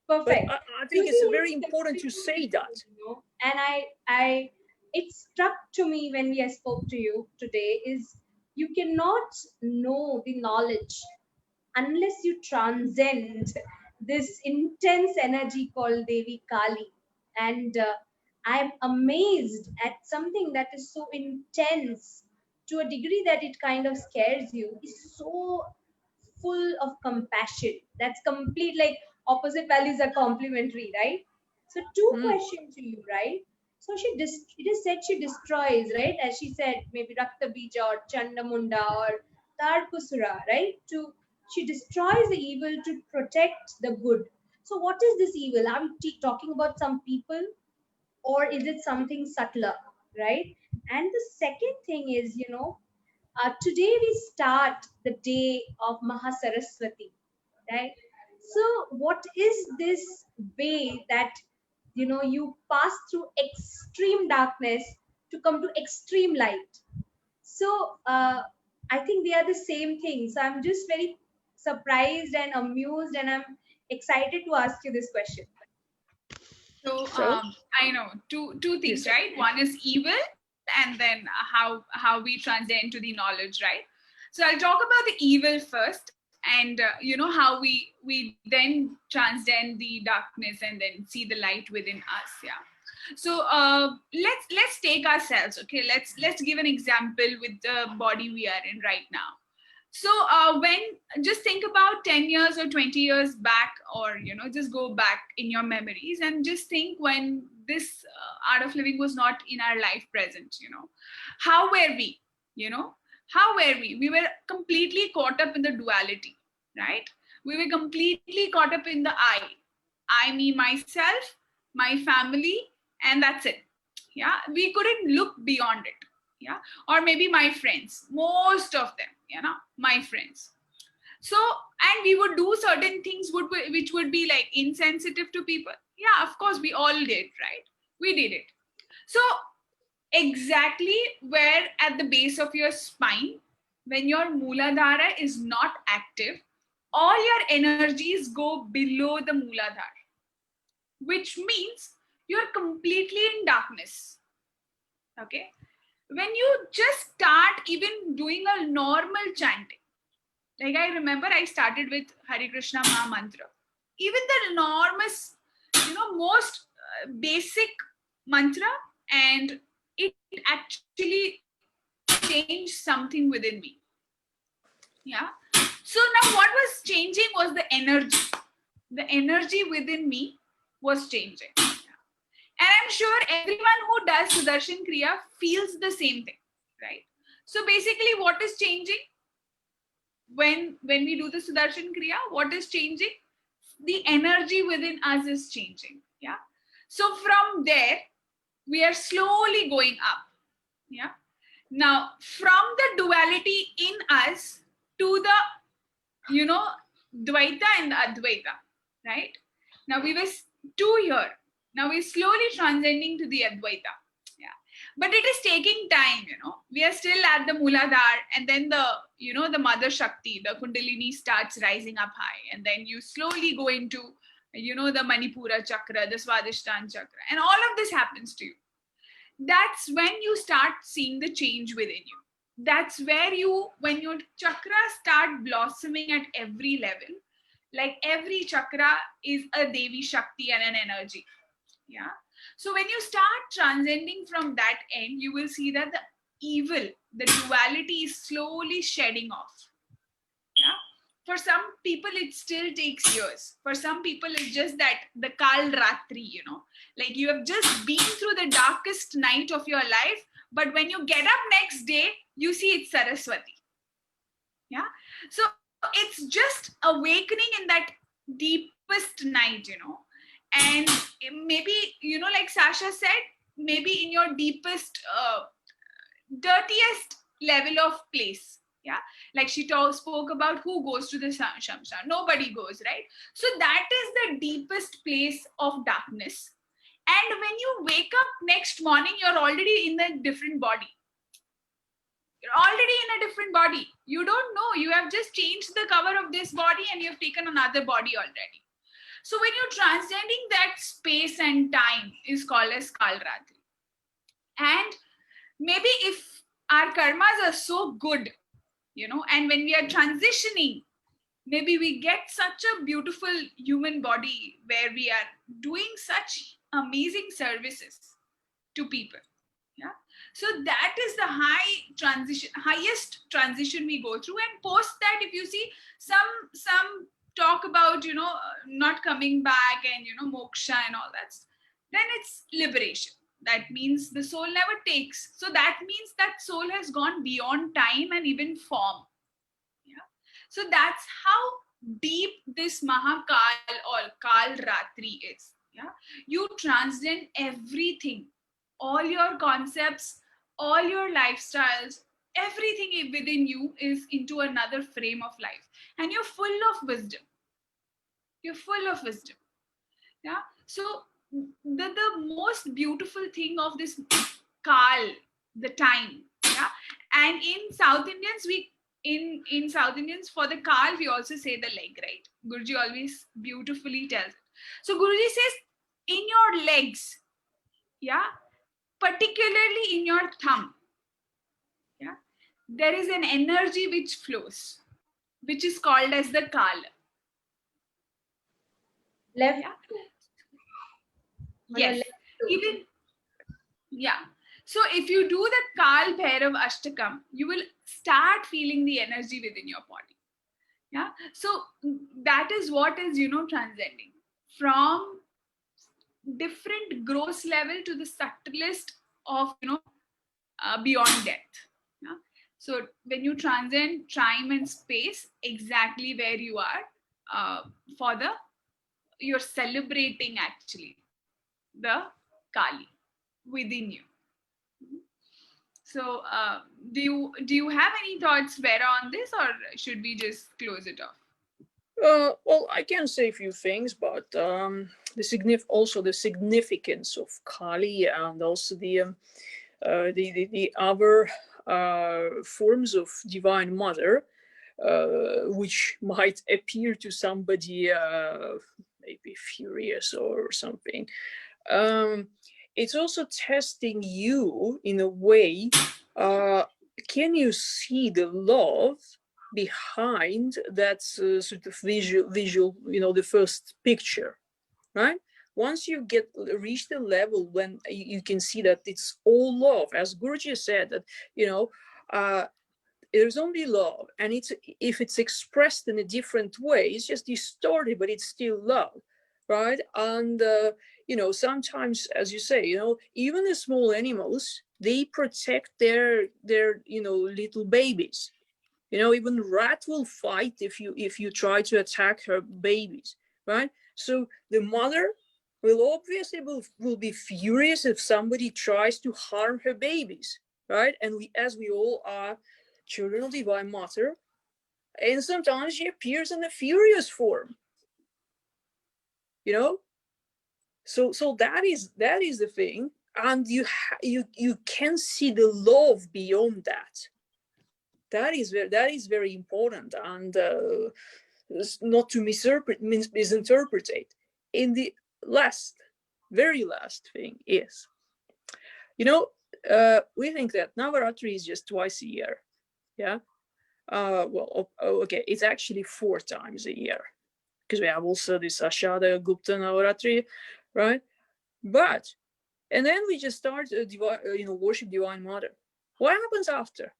But Perfect. I think Shruti, it's very let's important to continue say with that. you. And it struck to me when I spoke to you today is you cannot know the knowledge unless you transcend this intense energy called Devi Kali. And I'm amazed at something that is so intense to a degree that it kind of scares you, is so full of compassion. That's complete, like opposite values are complementary, right? So two Hmm. questions to you, right? So it is said she destroys, right? As she said, maybe Rakta Bija or Chandamunda or Tarkusura, right? To She destroys the evil to protect the good. So what is this evil? Are we talking about some people, or is it something subtler, right? And the second thing is, today we start the day of Mahasaraswati, right? So, what is this way that you pass through extreme darkness to come to extreme light? So, I think they are the same thing. So, I'm just very surprised and amused, and I'm excited to ask you this question. So So, I know two yes, things, sir. right? One is evil, and then how we transcend to the knowledge, right? So I'll talk about the evil first, and how we then transcend the darkness and then see the light within us. Yeah. So let's take ourselves. Okay, let's give an example with the body we are in right now. So when just think about 10 years or 20 years back, or just go back in your memories and just think when this art of living was not in our life present. How were we? you know how were we were completely caught up in the duality, right? We were completely caught up in the I, me, myself, my family, and that's it. Yeah, we couldn't look beyond it. Yeah, or maybe my friends, most of them, my friends. So, and we would do certain things which would be like insensitive to people. Yeah, of course we all did, right? We did it. So exactly where at the base of your spine, when your Mooladhara is not active, all your energies go below the Mooladhara, which means you're completely in darkness. Okay. When you just start even doing a normal chanting, like I remember I started with Hare Krishna Maha Mantra, even the enormous, most basic mantra, and it actually changed something within me. Yeah. So now what was changing was the energy. The energy within me was changing. And I'm sure everyone who does Sudarshan Kriya feels the same thing, right? So basically, what is changing when we do the Sudarshan Kriya? What is changing? The energy within us is changing. Yeah. So from there, we are slowly going up. Yeah. Now, from the duality in us to the, Dvaita and the Advaita, right? Now we were two here. Now we're slowly transcending to the Advaita. Yeah. But it is taking time. We are still at the Mooladhara, and then the Mother Shakti, the Kundalini starts rising up high. And then you slowly go into, the Manipura Chakra, the Swadhisthana Chakra. And all of this happens to you. That's when you start seeing the change within you. That's where when your chakras start blossoming at every level, like every chakra is a Devi Shakti and an energy. Yeah. So when you start transcending from that end, you will see that the evil, the duality is slowly shedding off. Yeah. For some people, it still takes years. For some people, it's just that the KalaRatri, like you have just been through the darkest night of your life, but when you get up next day, you see it's Saraswati. Yeah. So it's just awakening in that deepest night. And maybe, like Sasha said, maybe in your deepest, dirtiest level of place. Yeah. Like she spoke about who goes to the Shamshan. Nobody goes, right? So that is the deepest place of darkness. And when you wake up next morning, you're already in a different body. You're already in a different body. You don't know. You have just changed the cover of this body and you've taken another body already. So when you're transcending that space and time is called as KalaRatri. And maybe if our karmas are so good, and when we are transitioning, maybe we get such a beautiful human body where we are doing such amazing services. to people. Yeah. So that is the highest transition we go through. And post that, if you see some talk about, not coming back and, moksha and all that, then it's liberation. That means the soul never takes. So that means that soul has gone beyond time and even form. Yeah. So that's how deep this Mahakal or KalaRatri is. Yeah. You transcend everything, all your concepts, all your lifestyles, everything within you is into another frame of life. And you're full of wisdom. You're full of wisdom. Yeah. So the most beautiful thing of this Kal, the time. Yeah. And in South Indians, in South Indians, for the Kal, we also say the leg, right? Guruji always beautifully tells it. So Guruji says, in your legs, yeah, particularly in your thumb, yeah, there is an energy which flows, which is called as the Kal. Left. Yeah. On your Yes. left toe. Even, yeah. So if you do the Kal Bhairav Ashtakam, you will start feeling the energy within your body. Yeah. So that is what is, transcending from different gross level to the subtlest of, beyond death. Yeah. So when you transcend time and space, exactly where you are, for you're celebrating actually the Kali within you. So do you have any thoughts, Vera, on this, or should we just close it off? Well, I can say a few things, but also the significance of Kali, and also the other forms of Divine Mother, which might appear to somebody maybe furious or something. It's also testing you in a way. Can you see the love behind that sort of visual, the first picture, right? Once you reach the level when you can see that it's all love, as Guruji said, that there's only love, and if it's expressed in a different way, it's just distorted, but it's still love, right? And sometimes, as you say, even the small animals, they protect their little babies. Even rat will fight if you try to attack her babies, right? So the mother will obviously will be furious if somebody tries to harm her babies, right? And as we all are children of Divine Mother, and sometimes she appears in a furious form, so that is the thing, and you can see the love beyond that. That is very important, and not to misinterpret it. In the very last thing is, we think that Navratri is just twice a year, yeah. Okay, it's actually 4 times a year, because we have also this Ashada Gupta Navratri, right? And then we just start worship Divine Mother. What happens after?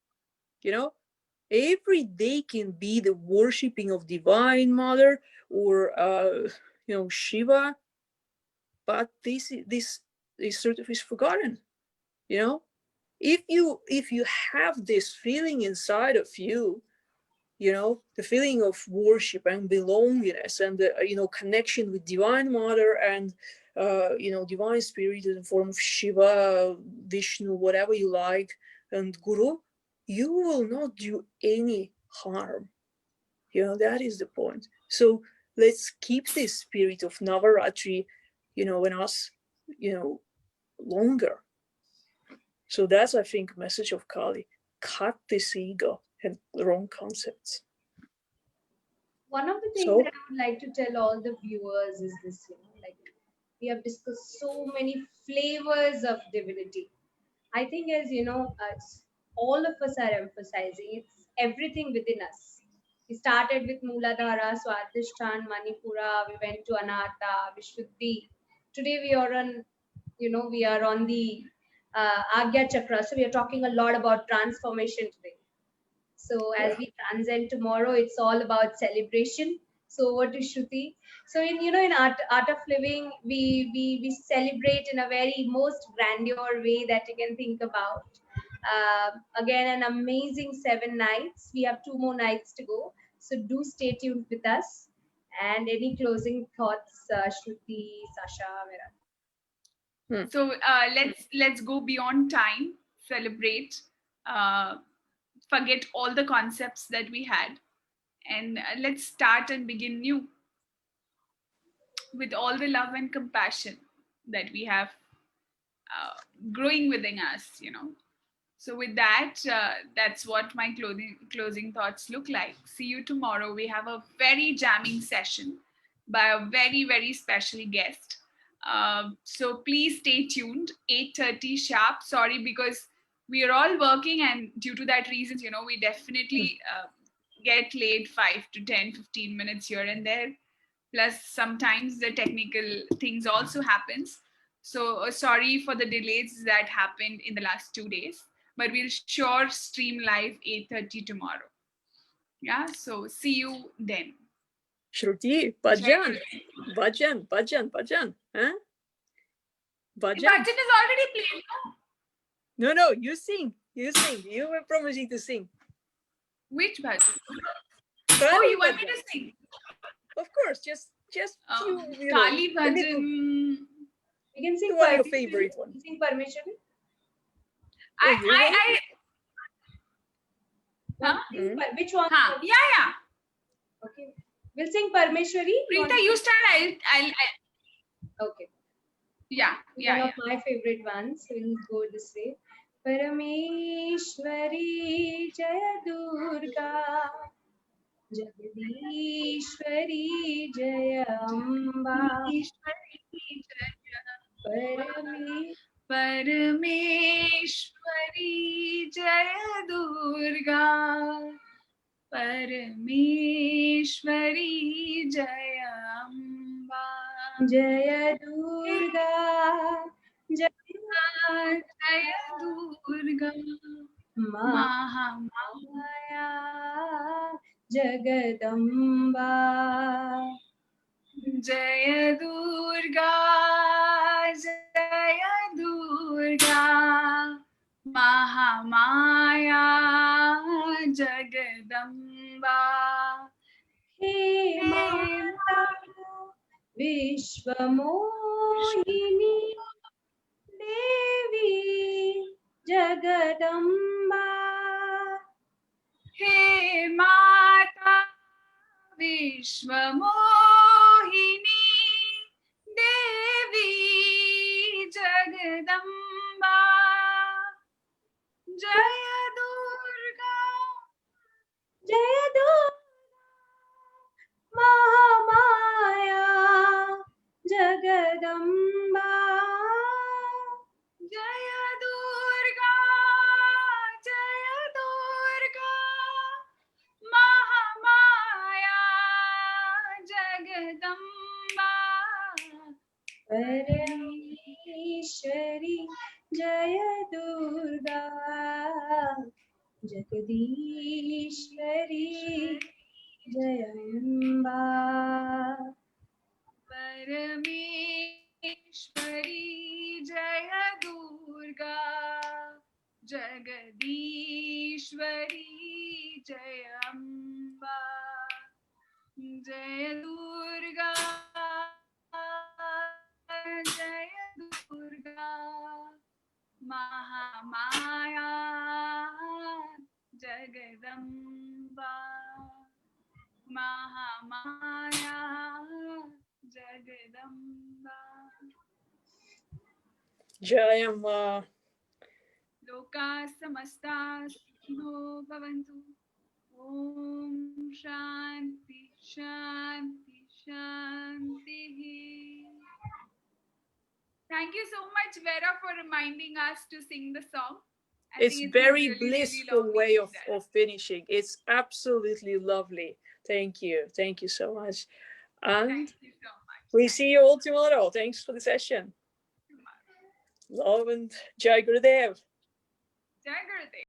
Every day can be the worshipping of Divine Mother or Shiva, but this sort of is forgotten. If you have this feeling inside of you, the feeling of worship and belongingness and the connection with Divine Mother and Divine Spirit in the form of Shiva, Vishnu, whatever you like, and Guru, you will not do any harm. That is the point. So let's keep this spirit of Navaratri, in us, longer. So that's, I think, message of Kali. Cut this ego and wrong concepts. One of the things that I would like to tell all the viewers is this, like we have discussed so many flavors of divinity. I think, as all of us are emphasizing, it's everything within us. We started with Mooladhara, Swadhishthan, Manipura, we went to Anahata, Vishuddhi. Today we are on the Agya Chakra. So we are talking a lot about transformation today. So as we transcend tomorrow, it's all about celebration. So over to Shruti. So in art of living, we celebrate in a very most grandeur way that you can think about. Again, an amazing 7 nights. We have 2 more nights to go. So do stay tuned with us. And any closing thoughts, Shruti, Sasha, Vera? So let's go beyond time, celebrate, uh, forget all the concepts that we had, and let's start and begin new with all the love and compassion that we have growing within us. So with that, that's what my closing thoughts look like. See you tomorrow. We have a very jamming session by a very, very special guest. So please stay tuned, 8:30 sharp. Sorry, because we are all working, and due to that reasons, we definitely get late 5 to 10, 15 minutes here and there. Plus, sometimes the technical things also happens. So sorry for the delays that happened in the last 2 days, but we'll sure stream live 8:30 tomorrow. Yeah, so see you then. Shruti, Bhajan, huh? Bhajan? Bhajan is already played, no? No, you sing. You were promising to sing. Which Bhajan? Kali Oh, you want me Bhajan. to sing? Of course, just few, Kali a little- Bhajan. We can sing one of your Parmeshwari. favorite one. Sing Parmeshwari. Huh? Which one? Yeah. Okay. We'll sing Parmeshwari. Preeta, you start. I'll. Okay. Yeah. One of my favorite ones. We'll go this way. Parameshwari Jaya Durga Jagadishwari Jaya Amba Parameshwari Jaya Durga Parameshwari Jaya Amba Jaya Durga Jaya Durga Mahamaya Jagadamba Jaya Durga Jaya Durga Mahamaya Jagadamba He Mata Vishwamohini Devi Jagadamba He Mata Vishwamohini Devi Jagadamba Jaya Durga Jaya Durga Mahamaya Jagadamba Jaya Durga Jaya Durga Mahamaya Jagadamba Parameshwari Jaya Durga Jagadishwari Jayamba Parameshwari Jaya Durga Jagadishwari Jayamba Jaya Durga Jaya Durga Mahamaya Jagadamba Mahamaya Jagadamba Jayama. Loka samasta sukhino bhavantu. Om Shanti Shanti Shanti. Thank you so much, Vera, for reminding us to sing the song. It's very really, blissful lovely way to of do that. finishing. It's absolutely lovely. Thank you so much. And Thank you so much. we see you all tomorrow. Thanks for the session. Love and Jai Gurudev. Jai Gurudev.